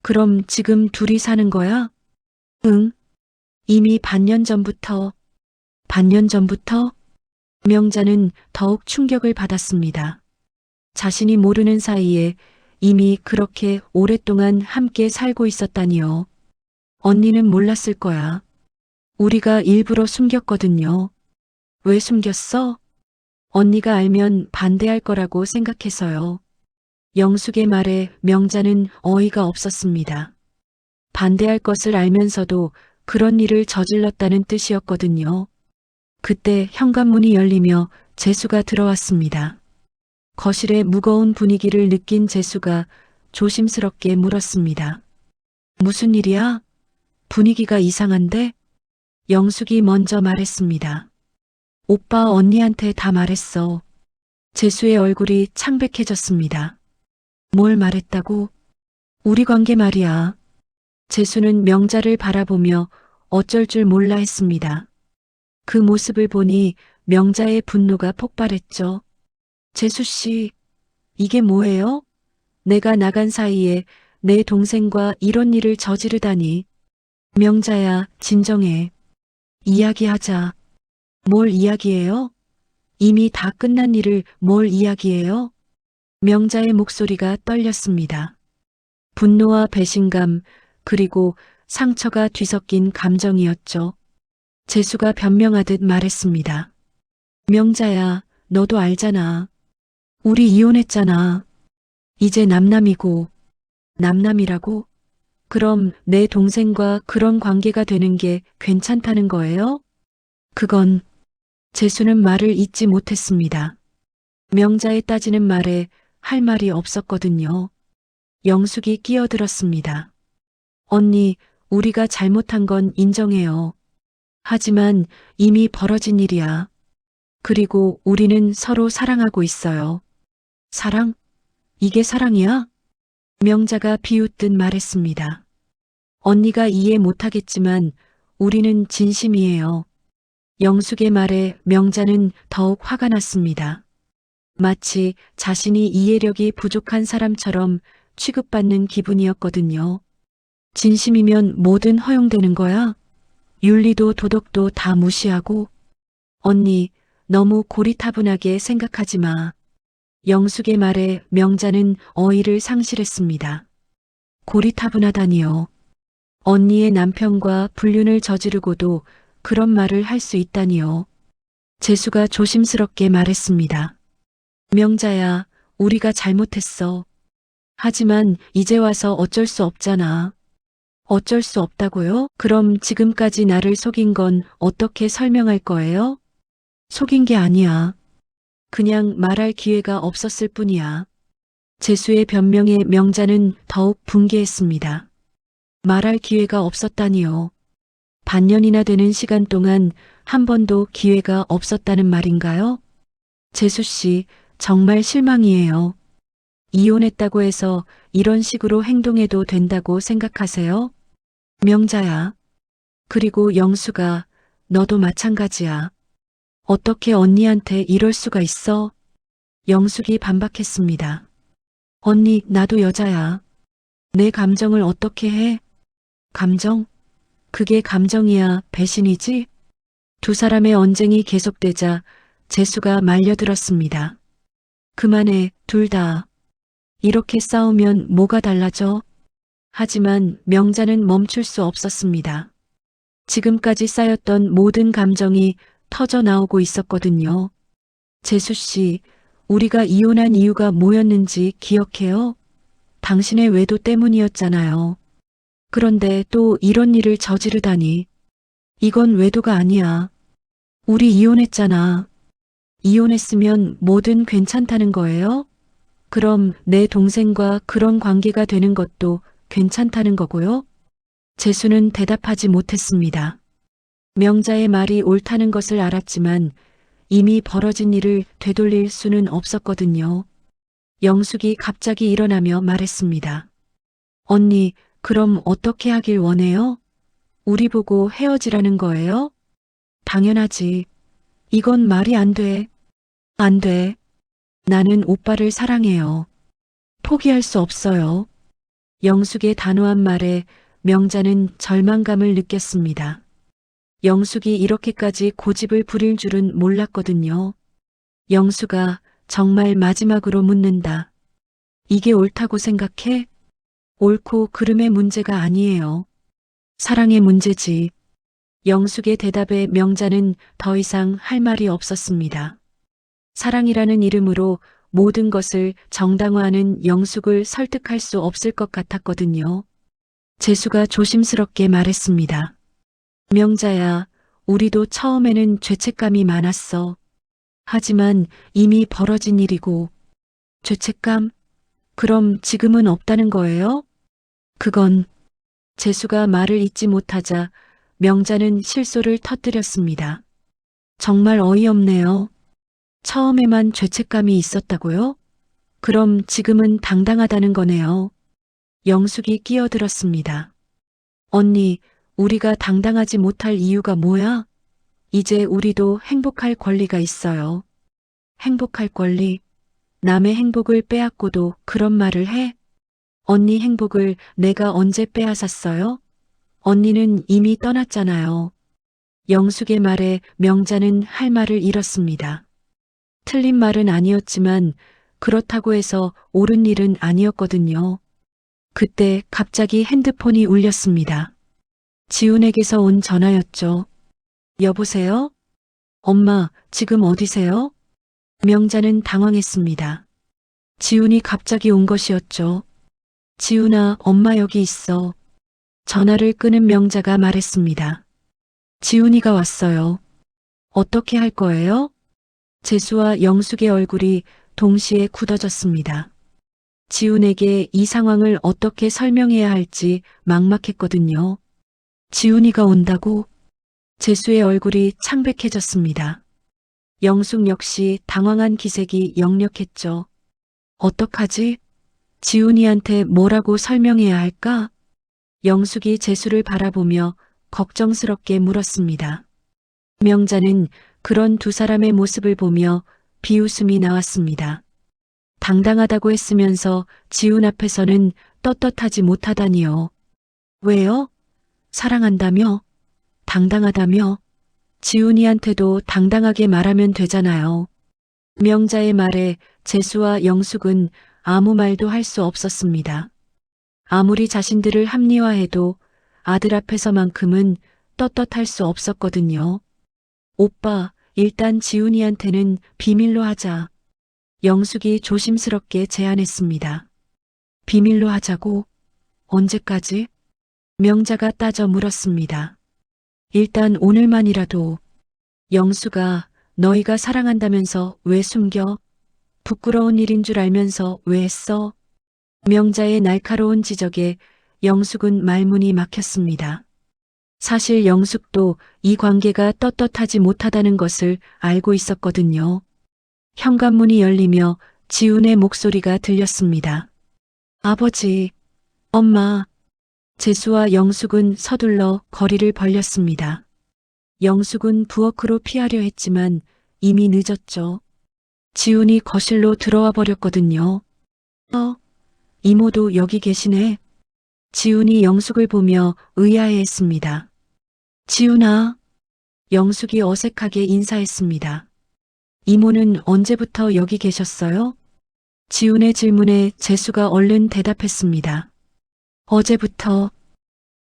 C: 그럼 지금 둘이 사는 거야? 응. 이미 반년 전부터. 반년 전부터? 명자는 더욱 충격을 받았습니다. 자신이 모르는 사이에 이미 그렇게 오랫동안 함께 살고 있었다니요. 언니는 몰랐을 거야. 우리가 일부러 숨겼거든요. 왜 숨겼어? 언니가 알면 반대할 거라고 생각해서요. 영숙의 말에 명자는 어이가 없었습니다. 반대할 것을 알면서도 그런 일을 저질렀다는 뜻이었거든요. 그때 현관문이 열리며 재수가 들어왔습니다. 거실의 무거운 분위기를 느낀 재수가 조심스럽게 물었습니다. 무슨 일이야? 분위기가 이상한데? 영숙이 먼저 말했습니다. 오빠 언니한테 다 말했어. 재수의 얼굴이 창백해졌습니다. 뭘 말했다고? 우리 관계 말이야. 재수는 명자를 바라보며 어쩔 줄 몰라 했습니다. 그 모습을 보니 명자의 분노가 폭발했죠. 재수 씨, 이게 뭐예요? 내가 나간 사이에 내 동생과 이런 일을 저지르다니. 명자야, 진정해. 이야기하자. 뭘 이야기해요? 이미 다 끝난 일을 뭘 이야기해요? 명자의 목소리가 떨렸습니다. 분노와 배신감, 그리고 상처가 뒤섞인 감정이었죠. 재수가 변명하듯 말했습니다. 명자야, 너도 알잖아. 우리 이혼했잖아. 이제 남남이고. 남남이라고? 그럼 내 동생과 그런 관계가 되는 게 괜찮다는 거예요? 그건 재수는 말을 잇지 못했습니다. 명자의 따지는 말에 할 말이 없었거든요. 영숙이 끼어들었습니다. 언니, 우리가 잘못한 건 인정해요. 하지만 이미 벌어진 일이야. 그리고 우리는 서로 사랑하고 있어요. 사랑? 이게 사랑이야? 명자가 비웃듯 말했습니다. 언니가 이해 못하겠지만 우리는 진심이에요. 영숙의 말에 명자는 더욱 화가 났습니다. 마치 자신이 이해력이 부족한 사람처럼 취급받는 기분이었거든요. 진심이면 뭐든 허용되는 거야? 윤리도 도덕도 다 무시하고? 언니, 너무 고리타분하게 생각하지 마. 영숙의 말에 명자는 어이를 상실했습니다. 고리타분하다니요. 언니의 남편과 불륜을 저지르고도 그런 말을 할 수 있다니요. 재수가 조심스럽게 말했습니다. 명자야, 우리가 잘못했어. 하지만 이제 와서 어쩔 수 없잖아. 어쩔 수 없다고요? 그럼 지금까지 나를 속인 건 어떻게 설명할 거예요? 속인 게 아니야. 그냥 말할 기회가 없었을 뿐이야. 재수의 변명에 명자는 더욱 분개했습니다. 말할 기회가 없었다니요. 반년이나 되는 시간 동안 한 번도 기회가 없었다는 말인가요? 재수 씨, 정말 실망이에요. 이혼했다고 해서 이런 식으로 행동해도 된다고 생각하세요? 명자야. 그리고 영수가, 너도 마찬가지야. 어떻게 언니한테 이럴 수가 있어? 영숙이 반박했습니다. 언니, 나도 여자야. 내 감정을 어떻게 해? 감정? 그게 감정이야, 배신이지? 두 사람의 언쟁이 계속되자 재수가 말려들었습니다. 그만해, 둘 다. 이렇게 싸우면 뭐가 달라져? 하지만 명자는 멈출 수 없었습니다. 지금까지 쌓였던 모든 감정이 터져 나오고 있었거든요. 재수 씨, 우리가 이혼한 이유가 뭐였는지 기억해요? 당신의 외도 때문이었잖아요. 그런데 또 이런 일을 저지르다니. 이건 외도가 아니야. 우리 이혼했잖아. 이혼했으면 뭐든 괜찮다는 거예요? 그럼 내 동생과 그런 관계가 되는 것도 괜찮다는 거고요? 재수는 대답하지 못했습니다. 명자의 말이 옳다는 것을 알았지만 이미 벌어진 일을 되돌릴 수는 없었거든요. 영숙이 갑자기 일어나며 말했습니다. 언니, 그럼 어떻게 하길 원해요? 우리 보고 헤어지라는 거예요? 당연하지. 이건 말이 안 돼. 안 돼. 나는 오빠를 사랑해요. 포기할 수 없어요. 영숙의 단호한 말에 명자는 절망감을 느꼈습니다. 영숙이 이렇게까지 고집을 부릴 줄은 몰랐거든요. 영숙아, 정말 마지막으로 묻는다. 이게 옳다고 생각해? 옳고 그름의 문제가 아니에요. 사랑의 문제지. 영숙의 대답에 명자는 더 이상 할 말이 없었습니다. 사랑이라는 이름으로 모든 것을 정당화하는 영숙을 설득할 수 없을 것 같았거든요. 재수가 조심스럽게 말했습니다. 명자야, 우리도 처음에는 죄책감이 많았어. 하지만 이미 벌어진 일이고, 죄책감? 그럼 지금은 없다는 거예요? 그건, 재수가 말을 잇지 못하자 명자는 실소를 터뜨렸습니다. 정말 어이없네요. 처음에만 죄책감이 있었다고요? 그럼 지금은 당당하다는 거네요. 영숙이 끼어들었습니다. 언니, 우리가 당당하지 못할 이유가 뭐야? 이제 우리도 행복할 권리가 있어요. 행복할 권리? 남의 행복을 빼앗고도 그런 말을 해? 언니 행복을 내가 언제 빼앗았어요? 언니는 이미 떠났잖아요. 영숙의 말에 명자는 할 말을 잃었습니다. 틀린 말은 아니었지만 그렇다고 해서 옳은 일은 아니었거든요. 그때 갑자기 핸드폰이 울렸습니다. 지훈에게서 온 전화였죠. 여보세요? 엄마, 지금 어디세요? 명자는 당황했습니다. 지훈이 갑자기 온 것이었죠. 지훈아, 엄마 여기 있어. 전화를 끊은 명자가 말했습니다. 지훈이가 왔어요. 어떻게 할 거예요? 재수와 영숙의 얼굴이 동시에 굳어졌습니다. 지훈에게 이 상황을 어떻게 설명해야 할지 막막했거든요. 지훈이가 온다고? 재수의 얼굴이 창백해졌습니다. 영숙 역시 당황한 기색이 역력했죠. 어떡하지? 지훈이한테 뭐라고 설명해야 할까? 영숙이 재수를 바라보며 걱정스럽게 물었습니다. 명자는 그런 두 사람의 모습을 보며 비웃음이 나왔습니다. 당당하다고 했으면서 지훈 앞에서는 떳떳하지 못하다니요. 왜요? 사랑한다며? 당당하다며? 지훈이한테도 당당하게 말하면 되잖아요. 명자의 말에 재수와 영숙은 아무 말도 할 수 없었습니다. 아무리 자신들을 합리화해도 아들 앞에서만큼은 떳떳할 수 없었거든요. 오빠, 일단 지훈이한테는 비밀로 하자. 영숙이 조심스럽게 제안했습니다. 비밀로 하자고? 언제까지? 명자가 따져 물었습니다. 일단 오늘만이라도. 영숙아, 너희가 사랑한다면서 왜 숨겨? 부끄러운 일인 줄 알면서 왜 했어? 명자의 날카로운 지적에 영숙은 말문이 막혔습니다. 사실 영숙도 이 관계가 떳떳하지 못하다는 것을 알고 있었거든요. 현관문이 열리며 지훈의 목소리가 들렸습니다. 아버지, 엄마. 재수와 영숙은 서둘러 거리를 벌렸습니다. 영숙은 부엌으로 피하려 했지만 이미 늦었죠. 지훈이 거실로 들어와 버렸거든요. 이모도 여기 계시네. 지훈이 영숙을 보며 의아해했습니다. 지훈아. 영숙이 어색하게 인사했습니다. 이모는 언제부터 여기 계셨어요? 지훈의 질문에 재수가 얼른 대답했습니다. 어제부터.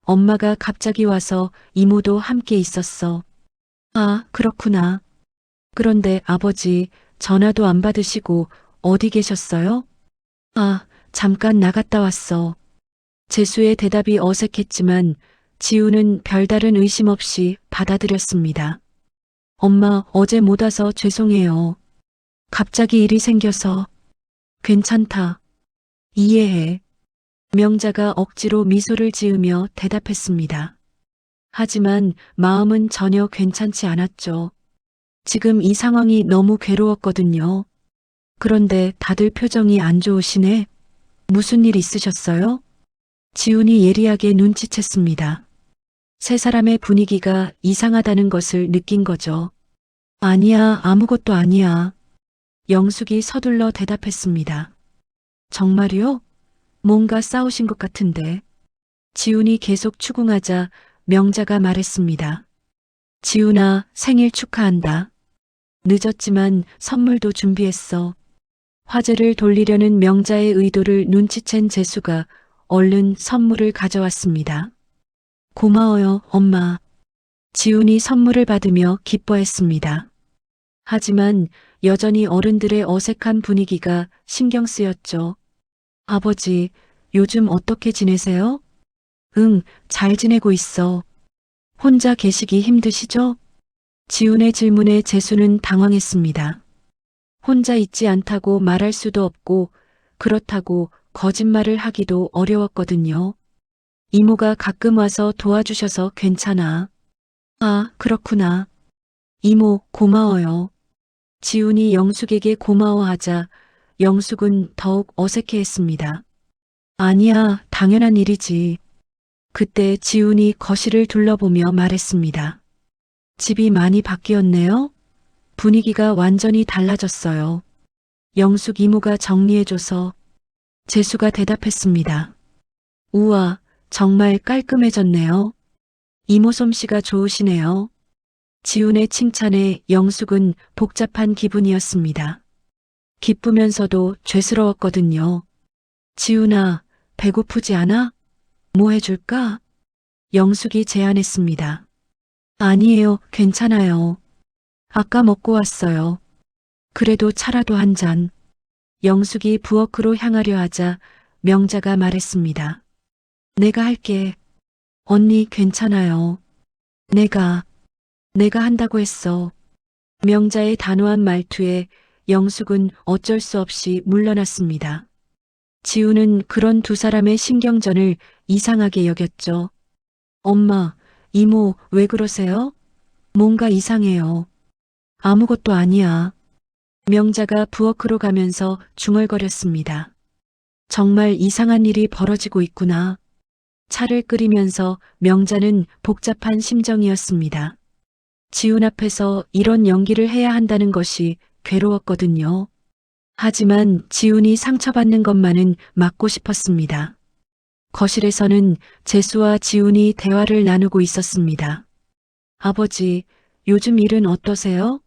C: 엄마가 갑자기 와서 이모도 함께 있었어. 아, 그렇구나. 그런데 아버지 전화도 안 받으시고 어디 계셨어요? 아, 잠깐 나갔다 왔어. 재수의 대답이 어색했지만 지우는 별다른 의심 없이 받아들였습니다. 엄마, 어제 못 와서 죄송해요. 갑자기 일이 생겨서. 괜찮다. 이해해. 명자가 억지로 미소를 지으며 대답했습니다. 하지만 마음은 전혀 괜찮지 않았죠. 지금 이 상황이 너무 괴로웠거든요. 그런데 다들 표정이 안 좋으시네. 무슨 일 있으셨어요? 지훈이 예리하게 눈치챘습니다. 세 사람의 분위기가 이상하다는 것을 느낀 거죠. 아니야, 아무것도 아니야. 영숙이 서둘러 대답했습니다. 정말요? 뭔가 싸우신 것 같은데. 지훈이 계속 추궁하자 명자가 말했습니다. 지훈아, 생일 축하한다. 늦었지만 선물도 준비했어. 화제를 돌리려는 명자의 의도를 눈치챈 재수가 얼른 선물을 가져왔습니다. 고마워요, 엄마. 지훈이 선물을 받으며 기뻐했습니다. 하지만 여전히 어른들의 어색한 분위기가 신경 쓰였죠. 아버지, 요즘 어떻게 지내세요? 응, 잘 지내고 있어. 혼자 계시기 힘드시죠? 지훈의 질문에 재수는 당황했습니다. 혼자 있지 않다고 말할 수도 없고 그렇다고 거짓말을 하기도 어려웠거든요. 이모가 가끔 와서 도와주셔서 괜찮아. 아, 그렇구나. 이모, 고마워요. 지훈이 영숙에게 고마워하자 영숙은 더욱 어색해했습니다. 아니야, 당연한 일이지. 그때 지훈이 거실을 둘러보며 말했습니다. 집이 많이 바뀌었네요? 분위기가 완전히 달라졌어요. 영숙 이모가 정리해줘서. 재수가 대답했습니다. 우와, 정말 깔끔해졌네요. 이모 솜씨가 좋으시네요. 지훈의 칭찬에 영숙은 복잡한 기분이었습니다. 기쁘면서도 죄스러웠거든요. 지훈아, 배고프지 않아? 뭐 해줄까? 영숙이 제안했습니다. 아니에요, 괜찮아요. 아까 먹고 왔어요. 그래도 차라도 한 잔. 영숙이 부엌으로 향하려 하자 명자가 말했습니다. 내가 할게. 언니 괜찮아요. 내가 한다고 했어. 명자의 단호한 말투에 영숙은 어쩔 수 없이 물러났습니다. 지우는 그런 두 사람의 신경전을 이상하게 여겼죠. 엄마, 이모, 왜 그러세요? 뭔가 이상해요. 아무것도 아니야. 명자가 부엌으로 가면서 중얼거렸습니다. 정말 이상한 일이 벌어지고 있구나. 차를 끓이면서 명자는 복잡한 심정이었습니다. 지훈 앞에서 이런 연기를 해야 한다는 것이 괴로웠거든요. 하지만 지훈이 상처받는 것만은 막고 싶었습니다. 거실에서는 재수와 지훈이 대화를 나누고 있었습니다. 아버지, 요즘 일은 어떠세요?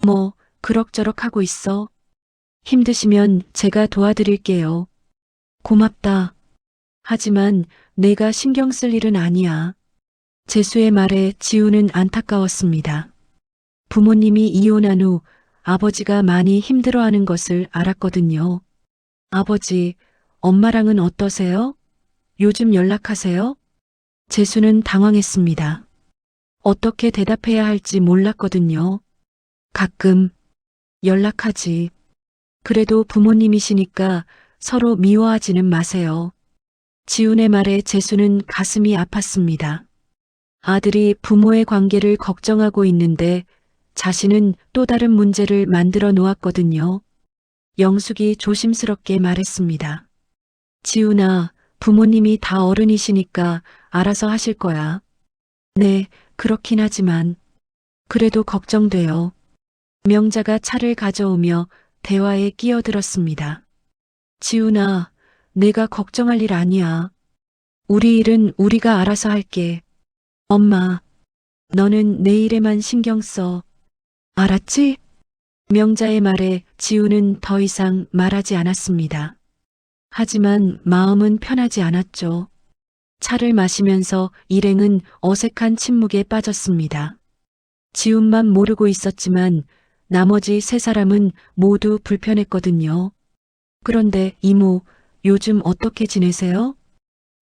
C: 뭐, 그럭저럭 하고 있어. 힘드시면 제가 도와드릴게요. 고맙다. 하지만 내가 신경 쓸 일은 아니야. 재수의 말에 지우는 안타까웠습니다. 부모님이 이혼한 후 아버지가 많이 힘들어하는 것을 알았거든요. 아버지, 엄마랑은 어떠세요? 요즘 연락하세요? 재수는 당황했습니다. 어떻게 대답해야 할지 몰랐거든요. 가끔 연락하지. 그래도 부모님이시니까 서로 미워하지는 마세요. 지훈의 말에 재수는 가슴이 아팠습니다. 아들이 부모의 관계를 걱정하고 있는데 자신은 또 다른 문제를 만들어 놓았거든요. 영숙이 조심스럽게 말했습니다. 지훈아, 부모님이 다 어른이시니까 알아서 하실 거야. 네, 그렇긴 하지만 그래도 걱정돼요. 명자가 차를 가져오며 대화에 끼어들었습니다. 지훈아, 내가 걱정할 일 아니야. 우리 일은 우리가 알아서 할게. 엄마, 너는 내 일에만 신경 써. 알았지? 명자의 말에 지우는 더 이상 말하지 않았습니다. 하지만 마음은 편하지 않았죠. 차를 마시면서 일행은 어색한 침묵에 빠졌습니다. 지훈만 모르고 있었지만 나머지 세 사람은 모두 불편했거든요. 그런데 이모, 요즘 어떻게 지내세요?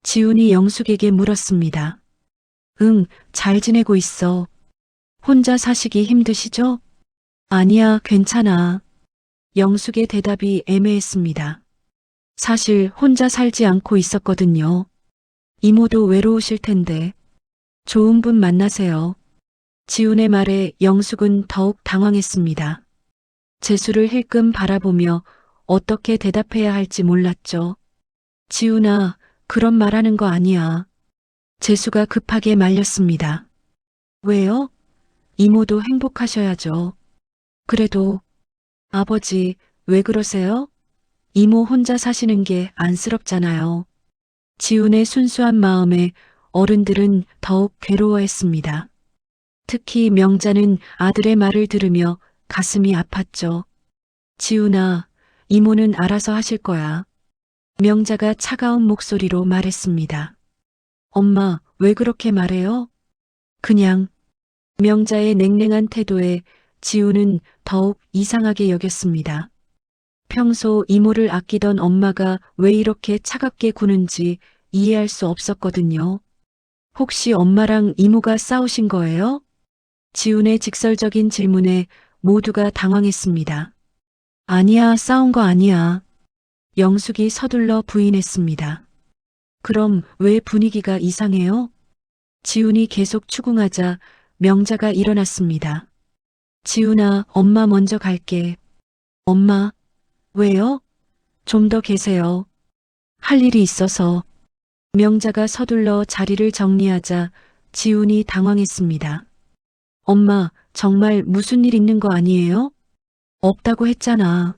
C: 지훈이 영숙에게 물었습니다. 응, 잘 지내고 있어. 혼자 사시기 힘드시죠? 아니야, 괜찮아. 영숙의 대답이 애매했습니다. 사실 혼자 살지 않고 있었거든요. 이모도 외로우실 텐데. 좋은 분 만나세요. 지훈의 말에 영숙은 더욱 당황했습니다. 재수를 힐끔 바라보며 어떻게 대답해야 할지 몰랐죠. 지훈아, 그런 말하는 거 아니야. 재수가 급하게 말렸습니다. 왜요? 이모도 행복하셔야죠. 그래도, 아버지, 왜 그러세요? 이모 혼자 사시는 게 안쓰럽잖아요. 지훈의 순수한 마음에 어른들은 더욱 괴로워했습니다. 특히 명자는 아들의 말을 들으며 가슴이 아팠죠. 지훈아, 이모는 알아서 하실 거야. 명자가 차가운 목소리로 말했습니다. 엄마, 왜 그렇게 말해요? 그냥. 명자의 냉랭한 태도에 지훈은 더욱 이상하게 여겼습니다. 평소 이모를 아끼던 엄마가 왜 이렇게 차갑게 구는지 이해할 수 없었거든요. 혹시 엄마랑 이모가 싸우신 거예요? 지훈의 직설적인 질문에 모두가 당황했습니다. 아니야, 싸운 거 아니야. 영숙이 서둘러 부인했습니다. 그럼 왜 분위기가 이상해요? 지훈이 계속 추궁하자 명자가 일어났습니다. 지훈아, 엄마 먼저 갈게. 엄마, 왜요? 좀 더 계세요. 할 일이 있어서. 명자가 서둘러 자리를 정리하자 지훈이 당황했습니다. 엄마, 정말 무슨 일 있는 거 아니에요? 없다고 했잖아.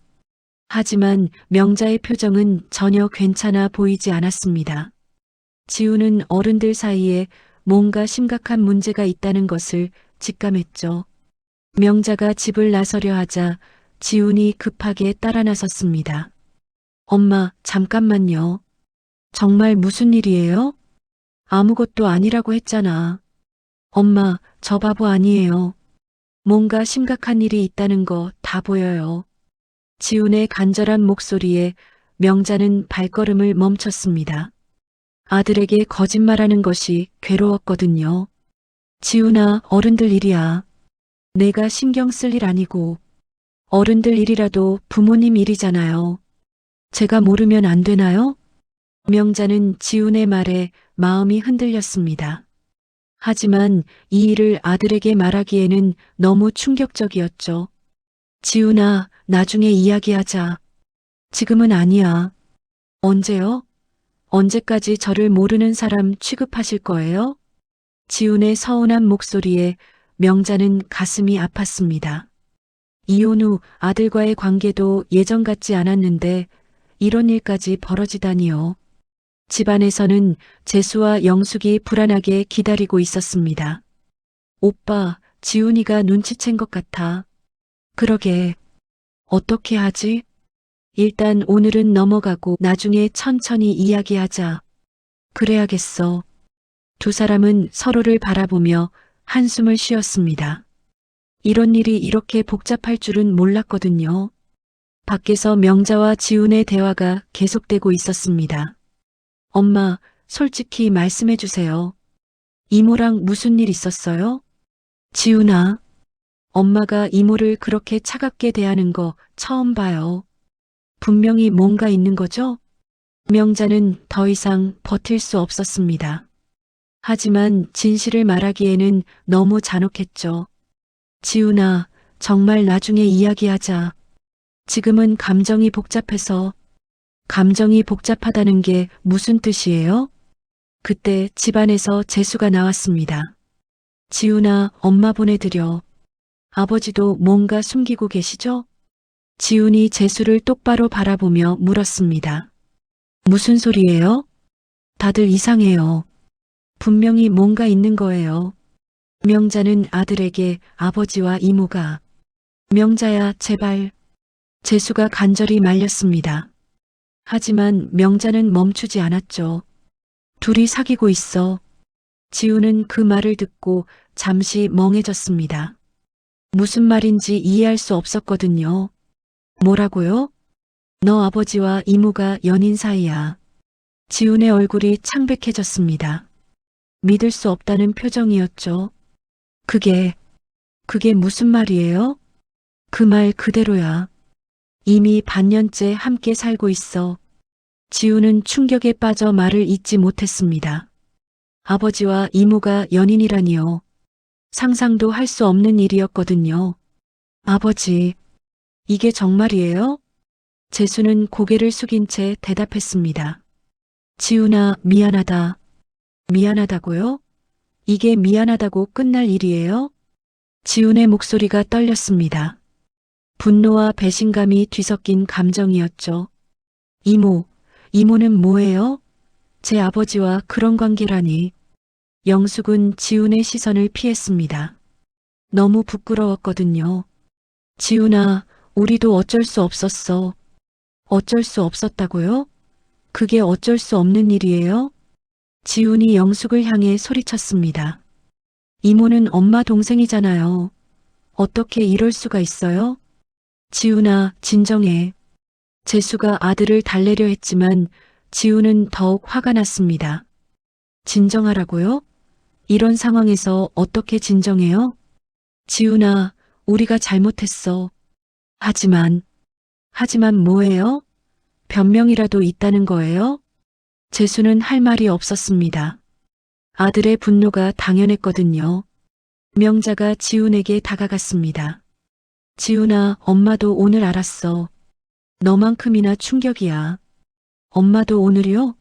C: 하지만 명자의 표정은 전혀 괜찮아 보이지 않았습니다. 지훈은 어른들 사이에 뭔가 심각한 문제가 있다는 것을 직감했죠. 명자가 집을 나서려 하자 지훈이 급하게 따라 나섰습니다. 엄마, 잠깐만요. 정말 무슨 일이에요? 아무것도 아니라고 했잖아. 엄마, 저 바보 아니에요. 뭔가 심각한 일이 있다는 거 다 보여요. 지훈의 간절한 목소리에 명자는 발걸음을 멈췄습니다. 아들에게 거짓말하는 것이 괴로웠거든요. 지훈아, 어른들 일이야. 내가 신경 쓸 일 아니고 어른들 일이라도 부모님 일이잖아요. 제가 모르면 안 되나요? 명자는 지훈의 말에 마음이 흔들렸습니다. 하지만 이 일을 아들에게 말하기에는 너무 충격적이었죠. 지훈아, 나중에 이야기하자. 지금은 아니야. 언제요? 언제까지 저를 모르는 사람 취급하실 거예요? 지훈의 서운한 목소리에 명자는 가슴이 아팠습니다. 이혼 후 아들과의 관계도 예전 같지 않았는데 이런 일까지 벌어지다니요. 집안에서는 재수와 영숙이 불안하게 기다리고 있었습니다. 오빠, 지훈이가 눈치챈 것 같아. 그러게. 어떻게 하지? 일단 오늘은 넘어가고 나중에 천천히 이야기하자. 그래야겠어. 두 사람은 서로를 바라보며 한숨을 쉬었습니다. 이런 일이 이렇게 복잡할 줄은 몰랐거든요. 밖에서 명자와 지훈의 대화가 계속되고 있었습니다. 엄마, 솔직히 말씀해 주세요. 이모랑 무슨 일 있었어요? 지훈아, 엄마가 이모를 그렇게 차갑게 대하는 거 처음 봐요. 분명히 뭔가 있는 거죠? 명자는 더 이상 버틸 수 없었습니다. 하지만 진실을 말하기에는 너무 잔혹했죠. 지훈아, 정말 나중에 이야기하자. 지금은 감정이 복잡해서. 감정이 복잡하다는 게 무슨 뜻이에요? 그때 집안에서 재수가 나왔습니다. 지훈아, 엄마 보내드려. 아버지도 뭔가 숨기고 계시죠? 지훈이 재수를 똑바로 바라보며 물었습니다. 무슨 소리예요? 다들 이상해요. 분명히 뭔가 있는 거예요. 명자는 아들에게 아버지와 이모가. 명자야, 제발. 재수가 간절히 말렸습니다. 하지만 명자는 멈추지 않았죠. 둘이 사귀고 있어. 지우는 그 말을 듣고 잠시 멍해졌습니다. 무슨 말인지 이해할 수 없었거든요. 뭐라고요? 너 아버지와 이모가 연인 사이야. 지훈의 얼굴이 창백해졌습니다. 믿을 수 없다는 표정이었죠. 그게 무슨 말이에요? 그 말 그대로야. 이미 반년째 함께 살고 있어. 지훈은 충격에 빠져 말을 잇지 못했습니다. 아버지와 이모가 연인이라니요. 상상도 할 수 없는 일이었거든요. 아버지, 이게 정말이에요? 재수는 고개를 숙인 채 대답했습니다. 지훈아, 미안하다. 미안하다고요? 이게 미안하다고 끝날 일이에요? 지훈의 목소리가 떨렸습니다. 분노와 배신감이 뒤섞인 감정이었죠. 이모는 뭐예요? 제 아버지와 그런 관계라니. 영숙은 지훈의 시선을 피했습니다. 너무 부끄러웠거든요. 지훈아, 우리도 어쩔 수 없었어. 어쩔 수 없었다고요? 그게 어쩔 수 없는 일이에요? 지훈이 영숙을 향해 소리쳤습니다. 이모는 엄마 동생이잖아요. 어떻게 이럴 수가 있어요? 지훈아, 진정해. 재수가 아들을 달래려 했지만 지훈은 더욱 화가 났습니다. 진정하라고요? 이런 상황에서 어떻게 진정해요? 지훈아, 우리가 잘못했어. 하지만 뭐예요? 변명이라도 있다는 거예요? 재수는 할 말이 없었습니다. 아들의 분노가 당연했거든요. 명자가 지훈에게 다가갔습니다. 지훈아, 엄마도 오늘 알았어. 너만큼이나 충격이야. 엄마도 오늘이요?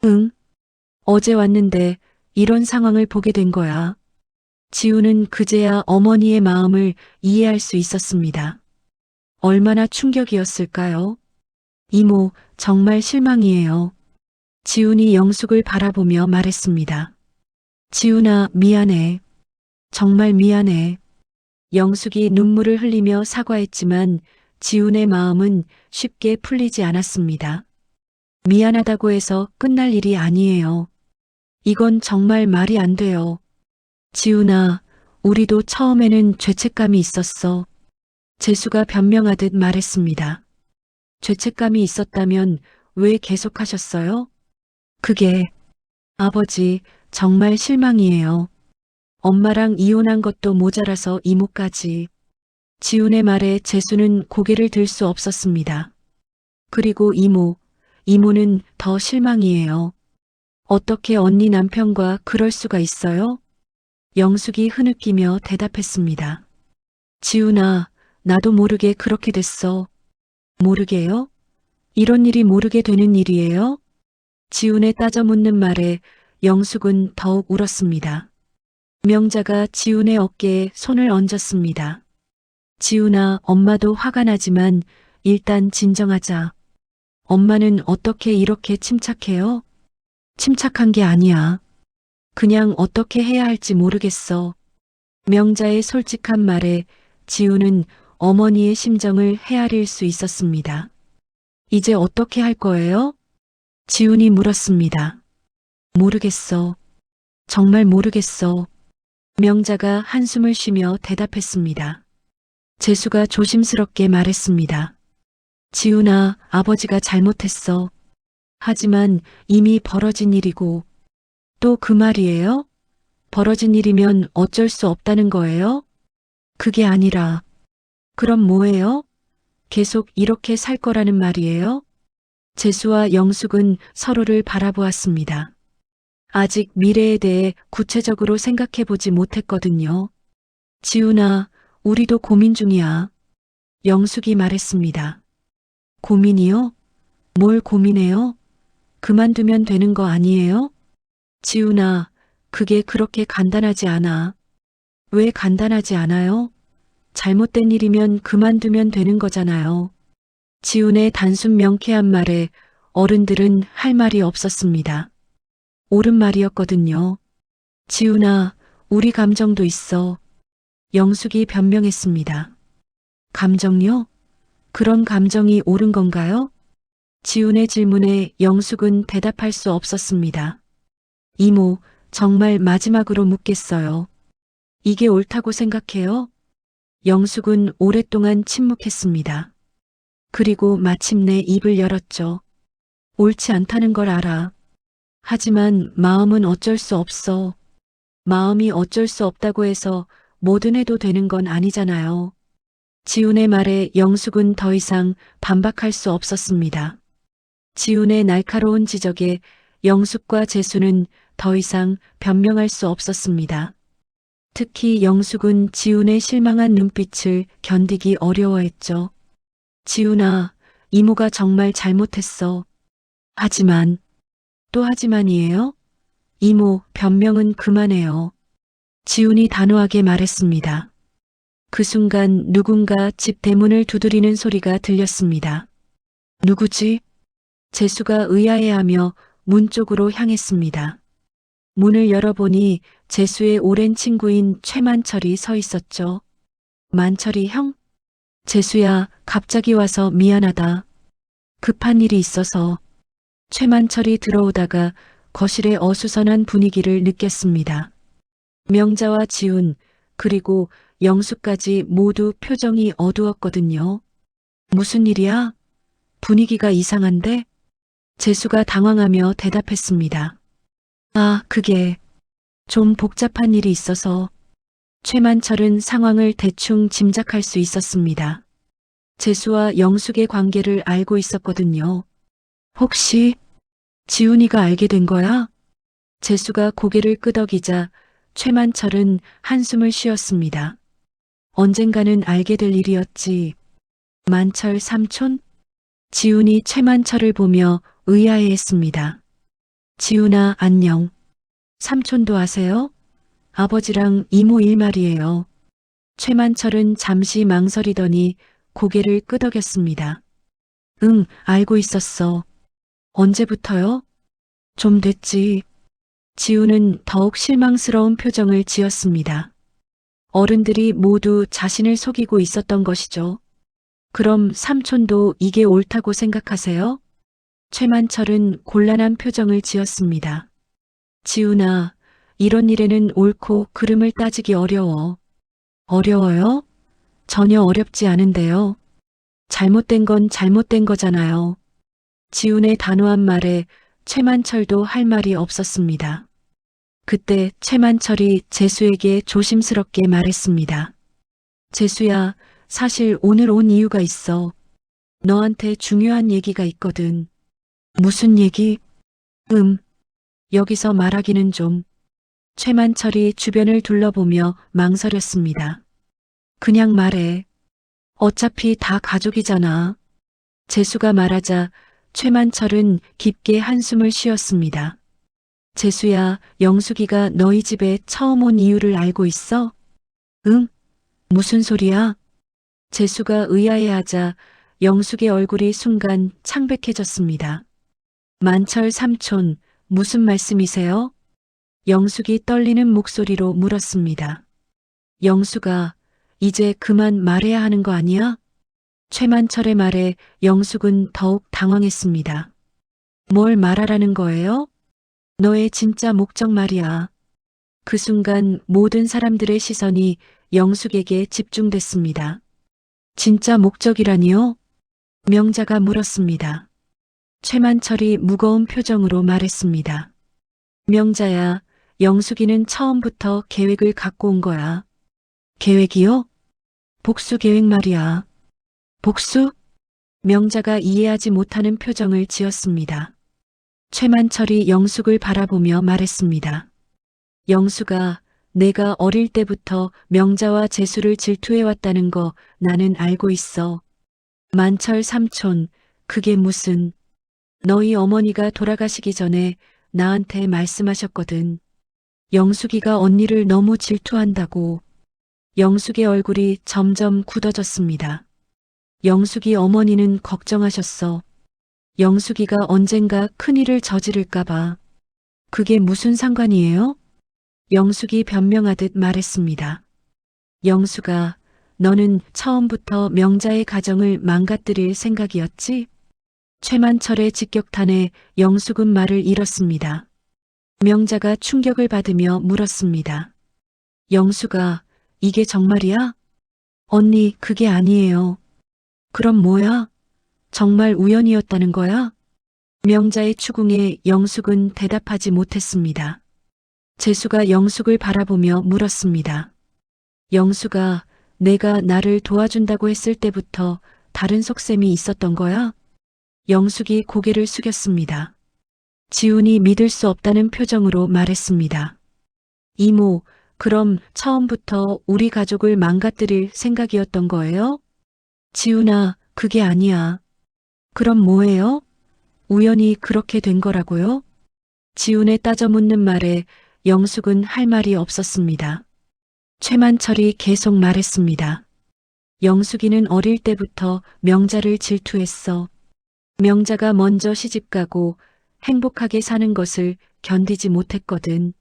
C: 응. 어제 왔는데 이런 상황을 보게 된 거야. 지훈은 그제야 어머니의 마음을 이해할 수 있었습니다. 얼마나 충격이었을까요? 이모, 정말 실망이에요. 지훈이 영숙을 바라보며 말했습니다. 지훈아, 미안해. 정말 미안해. 영숙이 눈물을 흘리며 사과했지만 지훈의 마음은 쉽게 풀리지 않았습니다. 미안하다고 해서 끝날 일이 아니에요. 이건 정말 말이 안 돼요. 지훈아, 우리도 처음에는 죄책감이 있었어. 재수가 변명하듯 말했습니다. 죄책감이 있었다면 왜 계속하셨어요? 그게, 아버지, 정말 실망이에요. 엄마랑 이혼한 것도 모자라서 이모까지. 지훈의 말에 재수는 고개를 들 수 없었습니다. 그리고 이모는 더 실망이에요. 어떻게 언니 남편과 그럴 수가 있어요? 영숙이 흐느끼며 대답했습니다. 지훈아, 나도 모르게 그렇게 됐어. 모르게요? 이런 일이 모르게 되는 일이에요? 지훈의 따져 묻는 말에 영숙은 더욱 울었습니다. 명자가 지훈의 어깨에 손을 얹었습니다. 지훈아, 엄마도 화가 나지만 일단 진정하자. 엄마는 어떻게 이렇게 침착해요? 침착한 게 아니야. 그냥 어떻게 해야 할지 모르겠어. 명자의 솔직한 말에 지훈은 어머니의 심정을 헤아릴 수 있었습니다. 이제 어떻게 할 거예요? 지훈이 물었습니다. 모르겠어. 정말 모르겠어. 명자가 한숨을 쉬며 대답했습니다. 재수가 조심스럽게 말했습니다. 지훈아, 아버지가 잘못했어. 하지만 이미 벌어진 일이고, 또 그 말이에요? 벌어진 일이면 어쩔 수 없다는 거예요? 그게 아니라, 그럼 뭐예요? 계속 이렇게 살 거라는 말이에요? 재수와 영숙은 서로를 바라보았습니다. 아직 미래에 대해 구체적으로 생각해 보지 못했거든요. 지훈아, 우리도 고민 중이야. 영숙이 말했습니다. 고민이요? 뭘 고민해요? 그만두면 되는 거 아니에요? 지훈아, 그게 그렇게 간단하지 않아. 왜 간단하지 않아요? 잘못된 일이면 그만두면 되는 거잖아요. 지훈의 단순 명쾌한 말에 어른들은 할 말이 없었습니다. 옳은 말이었거든요. 지훈아, 우리 감정도 있어. 영숙이 변명했습니다. 감정요? 그런 감정이 옳은 건가요? 지훈의 질문에 영숙은 대답할 수 없었습니다. 이모, 정말 마지막으로 묻겠어요. 이게 옳다고 생각해요? 영숙은 오랫동안 침묵했습니다. 그리고 마침내 입을 열었죠. 옳지 않다는 걸 알아. 하지만 마음은 어쩔 수 없어. 마음이 어쩔 수 없다고 해서 뭐든 해도 되는 건 아니잖아요. 지훈의 말에 영숙은 더 이상 반박할 수 없었습니다. 지훈의 날카로운 지적에 영숙과 재수는 더 이상 변명할 수 없었습니다. 특히 영숙은 지훈의 실망한 눈빛을 견디기 어려워했죠. 지훈아, 이모가 정말 잘못했어. 하지만, 또 하지만이에요? 이모, 변명은 그만해요. 지훈이 단호하게 말했습니다. 그 순간 누군가 집 대문을 두드리는 소리가 들렸습니다. 누구지? 재수가 의아해하며 문 쪽으로 향했습니다. 문을 열어보니 재수의 오랜 친구인 최만철이 서 있었죠. 만철이 형? 재수야, 갑자기 와서 미안하다. 급한 일이 있어서. 최만철이 들어오다가 거실의 어수선한 분위기를 느꼈습니다. 명자와 지훈, 그리고 영숙까지 모두 표정이 어두웠거든요. 무슨 일이야? 분위기가 이상한데? 재수가 당황하며 대답했습니다. 아, 그게 좀 복잡한 일이 있어서. 최만철은 상황을 대충 짐작할 수 있었습니다. 재수와 영숙의 관계를 알고 있었거든요. 혹시 지훈이가 알게 된 거야? 재수가 고개를 끄덕이자 최만철은 한숨을 쉬었습니다. 언젠가는 알게 될 일이었지. 만철 삼촌? 지훈이 최만철을 보며 의아해했습니다. 지훈아, 안녕. 삼촌도 아세요? 아버지랑 이모 일 말이에요. 최만철은 잠시 망설이더니 고개를 끄덕였습니다. 응, 알고 있었어. 언제부터요? 좀 됐지. 지훈은 더욱 실망스러운 표정을 지었습니다. 어른들이 모두 자신을 속이고 있었던 것이죠. 그럼 삼촌도 이게 옳다고 생각하세요? 최만철은 곤란한 표정을 지었습니다. 지훈아, 이런 일에는 옳고 그름을 따지기 어려워. 어려워요? 전혀 어렵지 않은데요. 잘못된 건 잘못된 거잖아요. 지훈의 단호한 말에 최만철도 할 말이 없었습니다. 그때 최만철이 재수에게 조심스럽게 말했습니다. 재수야, 사실 오늘 온 이유가 있어. 너한테 중요한 얘기가 있거든. 무슨 얘기? 여기서 말하기는 좀. 최만철이 주변을 둘러보며 망설였습니다. 그냥 말해. 어차피 다 가족이잖아. 재수가 말하자 최만철은 깊게 한숨을 쉬었습니다. 재수야, 영숙이가 너희 집에 처음 온 이유를 알고 있어? 응? 무슨 소리야? 재수가 의아해하자 영숙의 얼굴이 순간 창백해졌습니다. 만철 삼촌, 무슨 말씀이세요? 영숙이 떨리는 목소리로 물었습니다. 영숙아, 이제 그만 말해야 하는 거 아니야? 최만철의 말에 영숙은 더욱 당황했습니다. 뭘 말하라는 거예요? 너의 진짜 목적 말이야. 그 순간 모든 사람들의 시선이 영숙에게 집중됐습니다. 진짜 목적이라니요? 명자가 물었습니다. 최만철이 무거운 표정으로 말했습니다. 명자야, 영숙이는 처음부터 계획을 갖고 온 거야. 계획이요? 복수 계획 말이야. 복수? 명자가 이해하지 못하는 표정을 지었습니다. 최만철이 영숙을 바라보며 말했습니다. 영숙아, 내가 어릴 때부터 명자와 재수를 질투해왔다는 거 나는 알고 있어. 만철 삼촌, 그게 무슨. 너희 어머니가 돌아가시기 전에 나한테 말씀하셨거든. 영숙이가 언니를 너무 질투한다고. 영숙의 얼굴이 점점 굳어졌습니다. 영숙이 어머니는 걱정하셨어. 영숙이가 언젠가 큰일을 저지를까봐. 그게 무슨 상관이에요? 영숙이 변명하듯 말했습니다. 영숙아, 너는 처음부터 명자의 가정을 망가뜨릴 생각이었지? 최만철의 직격탄에 영숙은 말을 잃었습니다. 명자가 충격을 받으며 물었습니다. 영수가 이게 정말이야? 언니, 그게 아니에요. 그럼 뭐야? 정말 우연이었다는 거야? 명자의 추궁에 영숙은 대답하지 못했습니다. 재수가 영숙을 바라보며 물었습니다. 영수가 내가 나를 도와준다고 했을 때부터 다른 속셈이 있었던 거야? 영숙이 고개를 숙였습니다. 지훈이 믿을 수 없다는 표정으로 말했습니다. 이모, 그럼 처음부터 우리 가족을 망가뜨릴 생각이었던 거예요? 지훈아, 그게 아니야. 그럼 뭐예요? 우연히 그렇게 된 거라고요? 지훈의 따져 묻는 말에 영숙은 할 말이 없었습니다. 최만철이 계속 말했습니다. 영숙이는 어릴 때부터 명자를 질투했어. 명자가 먼저 시집가고 행복하게 사는 것을 견디지 못했거든.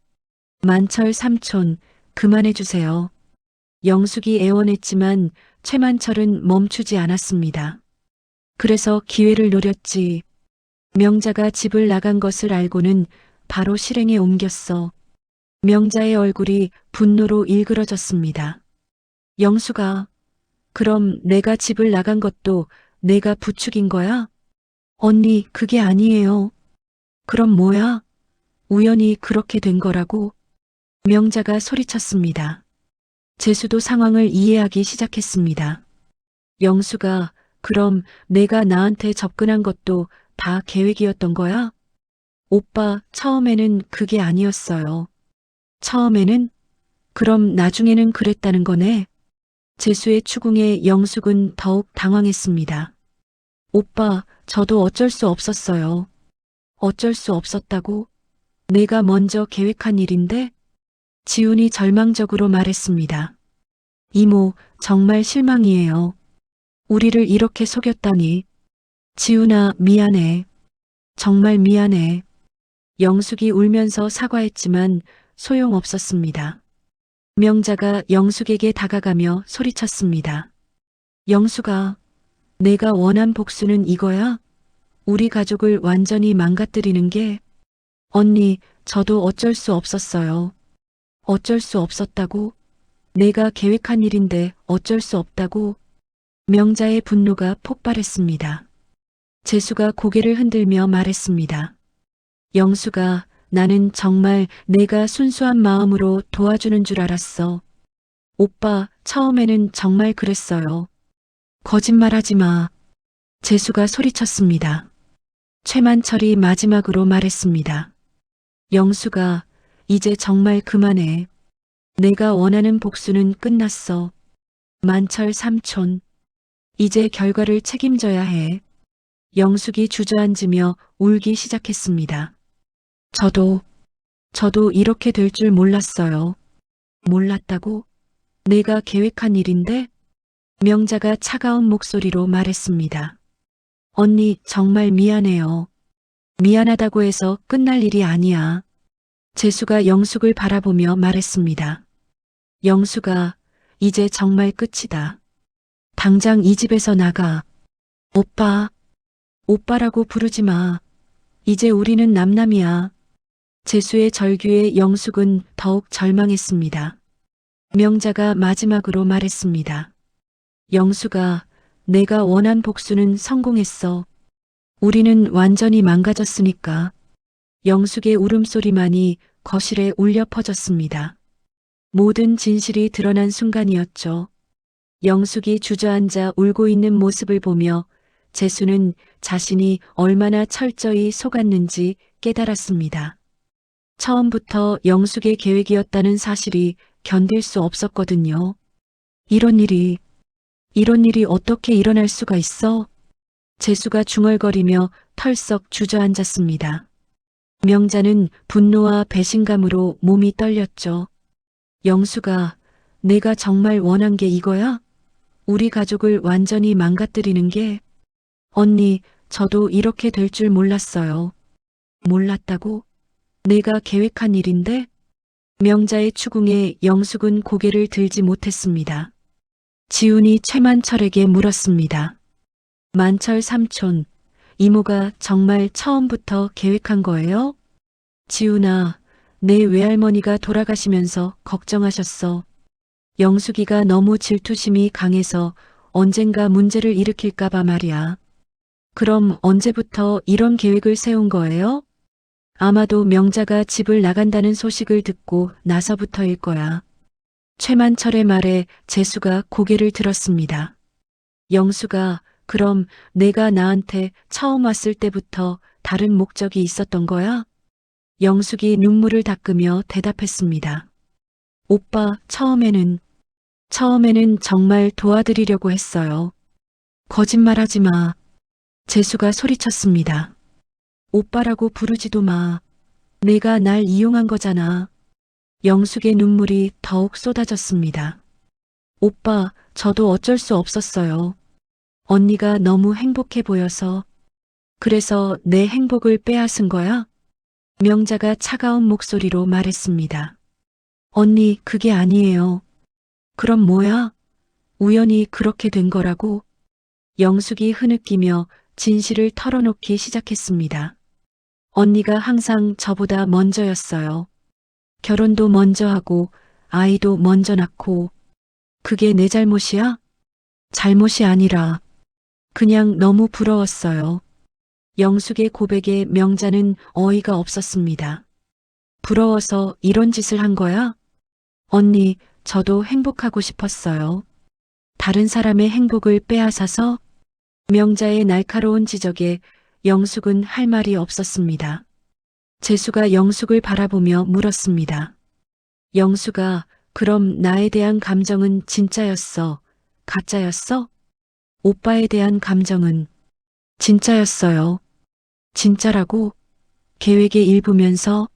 C: 만철 삼촌, 그만해주세요. 영숙이 애원했지만 최만철은 멈추지 않았습니다. 그래서 기회를 노렸지. 명자가 집을 나간 것을 알고는 바로 실행에 옮겼어. 명자의 얼굴이 분노로 일그러졌습니다. 영수가, 그럼 내가 집을 나간 것도 내가 부추긴 거야? 언니, 그게 아니에요. 그럼 뭐야? 우연히 그렇게 된 거라고? 명자가 소리쳤습니다. 재수도 상황을 이해하기 시작했습니다. 영수가, 그럼 내가 나한테 접근한 것도 다 계획이었던 거야? 오빠, 처음에는 그게 아니었어요. 처음에는? 그럼 나중에는 그랬다는 거네? 재수의 추궁에 영숙은 더욱 당황했습니다. 오빠, 저도 어쩔 수 없었어요. 어쩔 수 없었다고? 내가 먼저 계획한 일인데? 지훈이 절망적으로 말했습니다. 이모, 정말 실망이에요. 우리를 이렇게 속였다니. 지훈아, 미안해. 정말 미안해. 영숙이 울면서 사과했지만 소용없었습니다. 명자가 영숙에게 다가가며 소리쳤습니다. 영숙아, 내가 원한 복수는 이거야? 우리 가족을 완전히 망가뜨리는 게? 언니, 저도 어쩔 수 없었어요. 어쩔 수 없었다고? 내가 계획한 일인데 어쩔 수 없다고? 명자의 분노가 폭발했습니다. 재수가 고개를 흔들며 말했습니다. 영수가, 나는 정말 내가 순수한 마음으로 도와주는 줄 알았어. 오빠, 처음에는 정말 그랬어요. 거짓말하지 마. 재수가 소리쳤습니다. 최만철이 마지막으로 말했습니다. 영수가, 이제 정말 그만해. 내가 원하는 복수는 끝났어. 만철 삼촌, 이제 결과를 책임져야 해. 영숙이 주저앉으며 울기 시작했습니다. 저도 이렇게 될 줄 몰랐어요. 몰랐다고? 내가 계획한 일인데? 명자가 차가운 목소리로 말했습니다. 언니, 정말 미안해요. 미안하다고 해서 끝날 일이 아니야. 재수가 영숙을 바라보며 말했습니다. 영숙아, 이제 정말 끝이다. 당장 이 집에서 나가. 오빠, 오빠라고 부르지 마. 이제 우리는 남남이야. 재수의 절규에 영숙은 더욱 절망했습니다. 명자가 마지막으로 말했습니다. 영숙아, 내가 원한 복수는 성공했어. 우리는 완전히 망가졌으니까. 영숙의 울음소리만이 거실에 울려 퍼졌습니다. 모든 진실이 드러난 순간이었죠. 영숙이 주저앉아 울고 있는 모습을 보며 재수는 자신이 얼마나 철저히 속았는지 깨달았습니다. 처음부터 영숙의 계획이었다는 사실이 견딜 수 없었거든요. 이런 일이 어떻게 일어날 수가 있어? 재수가 중얼거리며 털썩 주저앉았습니다. 명자는 분노와 배신감으로 몸이 떨렸죠. 영수가, 내가 정말 원한 게 이거야? 우리 가족을 완전히 망가뜨리는 게? 언니, 저도 이렇게 될 줄 몰랐어요. 몰랐다고? 내가 계획한 일인데? 명자의 추궁에 영숙은 고개를 들지 못했습니다. 지훈이 최만철에게 물었습니다. 만철 삼촌, 이모가 정말 처음부터 계획한 거예요? 지훈아, 내 외할머니가 돌아가시면서 걱정하셨어. 영숙이가 너무 질투심이 강해서 언젠가 문제를 일으킬까봐 말이야. 그럼 언제부터 이런 계획을 세운 거예요? 아마도 명자가 집을 나간다는 소식을 듣고 나서부터일 거야. 최만철의 말에 재수가 고개를 들었습니다. 영수가 그럼 내가 나한테 처음 왔을 때부터 다른 목적이 있었던 거야? 영숙이 눈물을 닦으며 대답했습니다. 오빠, 처음에는 정말 도와드리려고 했어요. 거짓말하지 마. 재수가 소리쳤습니다. 오빠라고 부르지도 마. 내가 날 이용한 거잖아. 영숙의 눈물이 더욱 쏟아졌습니다. 오빠, 저도 어쩔 수 없었어요. 언니가 너무 행복해 보여서. 그래서 내 행복을 빼앗은 거야? 명자가 차가운 목소리로 말했습니다. 언니, 그게 아니에요. 그럼 뭐야? 우연히 그렇게 된 거라고? 영숙이 흐느끼며 진실을 털어놓기 시작했습니다. 언니가 항상 저보다 먼저였어요. 결혼도 먼저 하고 아이도 먼저 낳고. 그게 내 잘못이야? 잘못이 아니라 그냥 너무 부러웠어요. 영숙의 고백에 명자는 어이가 없었습니다. 부러워서 이런 짓을 한 거야? 언니, 저도 행복하고 싶었어요. 다른 사람의 행복을 빼앗아서? 명자의 날카로운 지적에 영숙은 할 말이 없었습니다. 재수가 영숙을 바라보며 물었습니다. 영숙아, 그럼 나에 대한 감정은 진짜였어? 가짜였어? 오빠에 대한 감정은 진짜였어요. 진짜라고? 계획의 일부면서?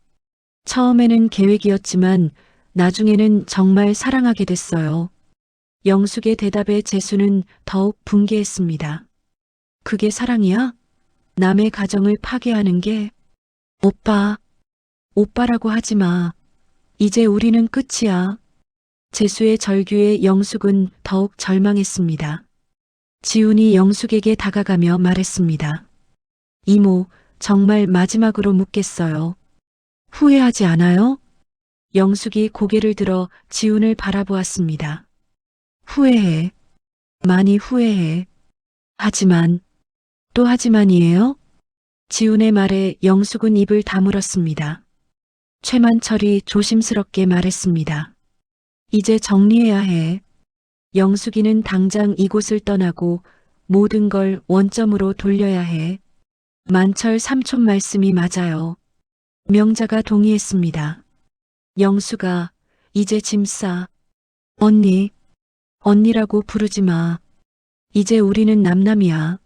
C: 처음에는 계획이었지만 나중에는 정말 사랑하게 됐어요. 영숙의 대답에 재수는 더욱 분개했습니다. 그게 사랑이야? 남의 가정을 파괴하는 게? 오빠라고 하지 마. 이제 우리는 끝이야. 재수의 절규에 영숙은 더욱 절망했습니다. 지훈이 영숙에게 다가가며 말했습니다. 이모, 정말 마지막으로 묻겠어요. 후회하지 않아요? 영숙이 고개를 들어 지훈을 바라보았습니다. 후회해. 많이 후회해. 하지만, 또 하지만이에요? 지훈의 말에 영숙은 입을 다물었습니다. 최만철이 조심스럽게 말했습니다. 이제 정리해야 해. 영숙이는 당장 이곳을 떠나고 모든 걸 원점으로 돌려야 해. 만철 삼촌 말씀이 맞아요. 명자가 동의했습니다. 영숙아, 이제 짐 싸. 언니라고 부르지 마. 이제 우리는 남남이야.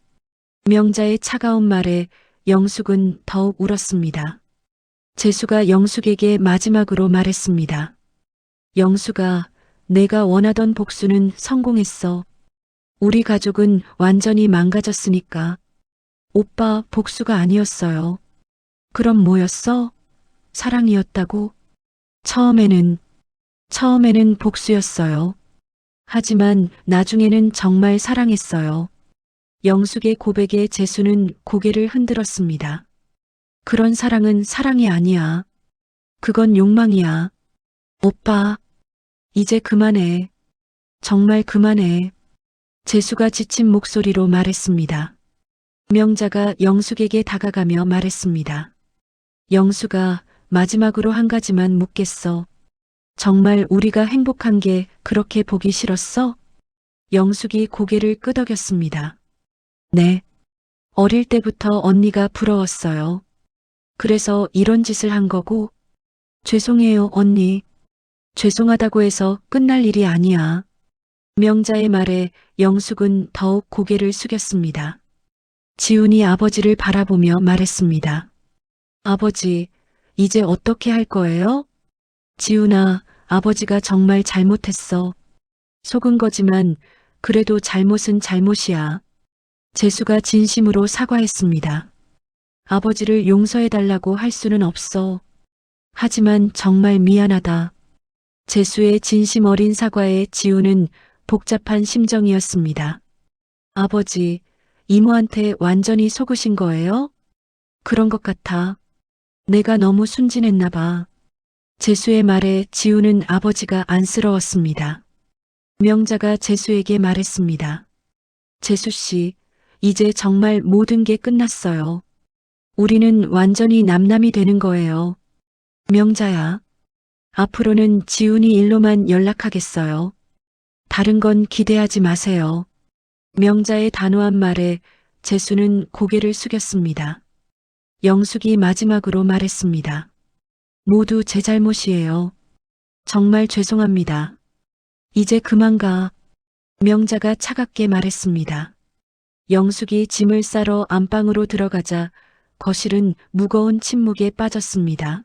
C: 명자의 차가운 말에 영숙은 더욱 울었습니다. 재수가 영숙에게 마지막으로 말했습니다. 영숙아, 내가 원하던 복수는 성공했어. 우리 가족은 완전히 망가졌으니까. 오빠, 복수가 아니었어요. 그럼 뭐였어? 사랑이었다고? 처음에는 복수였어요. 하지만 나중에는 정말 사랑했어요. 영숙의 고백에 재수는 고개를 흔들었습니다. 그런 사랑은 사랑이 아니야. 그건 욕망이야. 오빠, 이제 그만해. 정말 그만해. 재수가 지친 목소리로 말했습니다. 명자가 영숙에게 다가가며 말했습니다. 영숙아, 마지막으로 한 가지만 묻겠어. 정말 우리가 행복한 게 그렇게 보기 싫었어? 영숙이 고개를 끄덕였습니다. 네. 어릴 때부터 언니가 부러웠어요. 그래서 이런 짓을 한 거고. 죄송해요, 언니. 죄송하다고 해서 끝날 일이 아니야. 명자의 말에 영숙은 더욱 고개를 숙였습니다. 지훈이 아버지를 바라보며 말했습니다. 아버지, 이제 어떻게 할 거예요? 지훈아, 아버지가 정말 잘못했어. 속은 거지만 그래도 잘못은 잘못이야. 재수가 진심으로 사과했습니다. 아버지를 용서해달라고 할 수는 없어. 하지만 정말 미안하다. 재수의 진심 어린 사과에 지우는 복잡한 심정이었습니다. 아버지, 이모한테 완전히 속으신 거예요? 그런 것 같아. 내가 너무 순진했나 봐. 재수의 말에 지우는 아버지가 안쓰러웠습니다. 명자가 재수에게 말했습니다. 재수 씨, 이제 정말 모든 게 끝났어요. 우리는 완전히 남남이 되는 거예요. 명자야, 앞으로는 지훈이 일로만 연락하겠어요. 다른 건 기대하지 마세요. 명자의 단호한 말에 재수는 고개를 숙였습니다. 영숙이 마지막으로 말했습니다. 모두 제 잘못이에요. 정말 죄송합니다. 이제 그만 가. 명자가 차갑게 말했습니다. 영숙이 짐을 싸러 안방으로 들어가자 거실은 무거운 침묵에 빠졌습니다.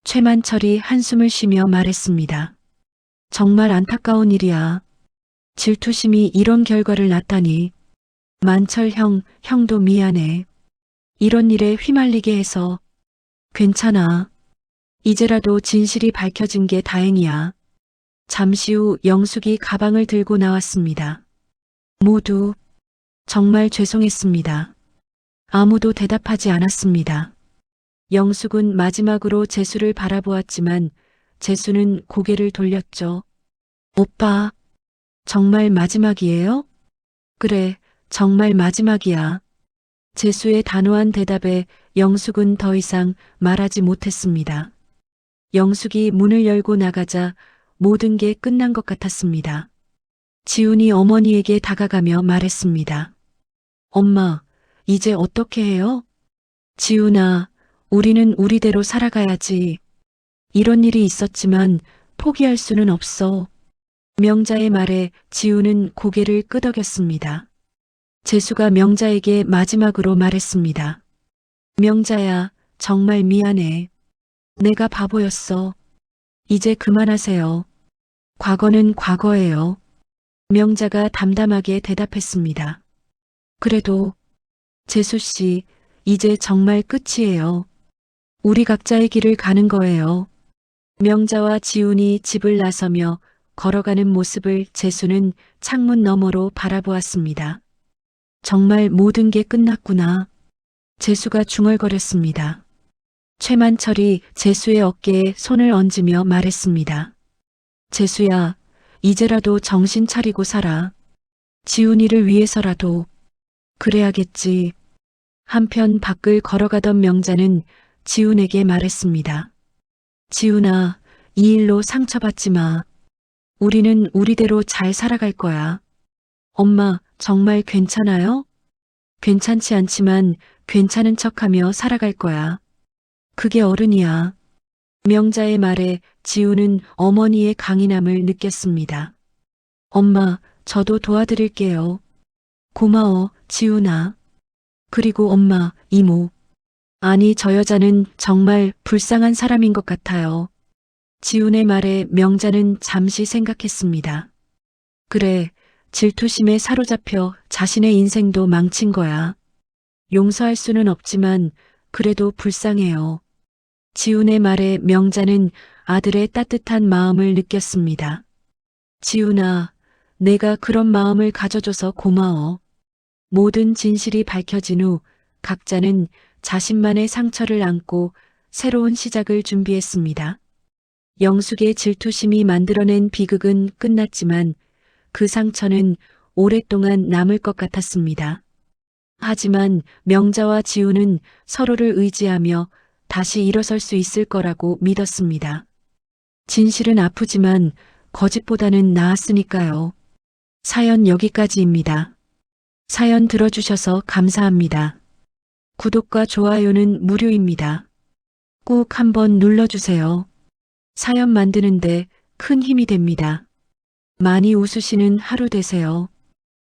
C: 최만철이 한숨을 쉬며 말했습니다. 정말 안타까운 일이야. 질투심이 이런 결과를 낳다니. 만철 형, 형도 미안해. 이런 일에 휘말리게 해서. 괜찮아. 이제라도 진실이 밝혀진 게 다행이야. 잠시 후 영숙이 가방을 들고 나왔습니다. 모두 정말 죄송했습니다. 아무도 대답하지 않았습니다. 영숙은 마지막으로 재수를 바라보았지만 재수는 고개를 돌렸죠. 오빠, 정말 마지막이에요? 그래, 정말 마지막이야. 재수의 단호한 대답에 영숙은 더 이상 말하지 못했습니다. 영숙이 문을 열고 나가자 모든 게 끝난 것 같았습니다. 지훈이 어머니에게 다가가며 말했습니다. 엄마, 이제 어떻게 해요? 지훈아, 우리는 우리대로 살아가야지. 이런 일이 있었지만 포기할 수는 없어. 명자의 말에 지훈은 고개를 끄덕였습니다. 재수가 명자에게 마지막으로 말했습니다. 명자야, 정말 미안해. 내가 바보였어. 이제 그만하세요. 과거는 과거예요. 명자가 담담하게 대답했습니다. 그래도 재수 씨, 이제 정말 끝이에요. 우리 각자의 길을 가는 거예요. 명자와 지훈이 집을 나서며 걸어가는 모습을 재수는 창문 너머로 바라보았습니다. 정말 모든 게 끝났구나. 재수가 중얼거렸습니다. 최만철이 재수의 어깨에 손을 얹으며 말했습니다. 재수야, 이제라도 정신 차리고 살아. 지훈이를 위해서라도. 그래야겠지. 한편 밖을 걸어가던 명자는 지훈에게 말했습니다. 지훈아, 이 일로 상처받지 마. 우리는 우리대로 잘 살아갈 거야. 엄마, 정말 괜찮아요? 괜찮지 않지만 괜찮은 척하며 살아갈 거야. 그게 어른이야. 명자의 말에 지훈은 어머니의 강인함을 느꼈습니다. 엄마, 저도 도와드릴게요. 고마워, 지훈아. 그리고 엄마, 이모. 아니, 저 여자는 정말 불쌍한 사람인 것 같아요. 지훈의 말에 명자는 잠시 생각했습니다. 그래, 질투심에 사로잡혀 자신의 인생도 망친 거야. 용서할 수는 없지만 그래도 불쌍해요. 지훈의 말에 명자는 아들의 따뜻한 마음을 느꼈습니다. 지훈아, 내가 그런 마음을 가져줘서 고마워. 모든 진실이 밝혀진 후 각자는 자신만의 상처를 안고 새로운 시작을 준비했습니다. 영숙의 질투심이 만들어낸 비극은 끝났지만 그 상처는 오랫동안 남을 것 같았습니다. 하지만 명자와 지훈은 서로를 의지하며 다시 일어설 수 있을 거라고 믿었습니다. 진실은 아프지만 거짓보다는 나았으니까요. 사연 여기까지입니다. 사연 들어주셔서 감사합니다. 구독과 좋아요는 무료입니다. 꼭 한번 눌러주세요. 사연 만드는데 큰 힘이 됩니다. 많이 웃으시는 하루 되세요.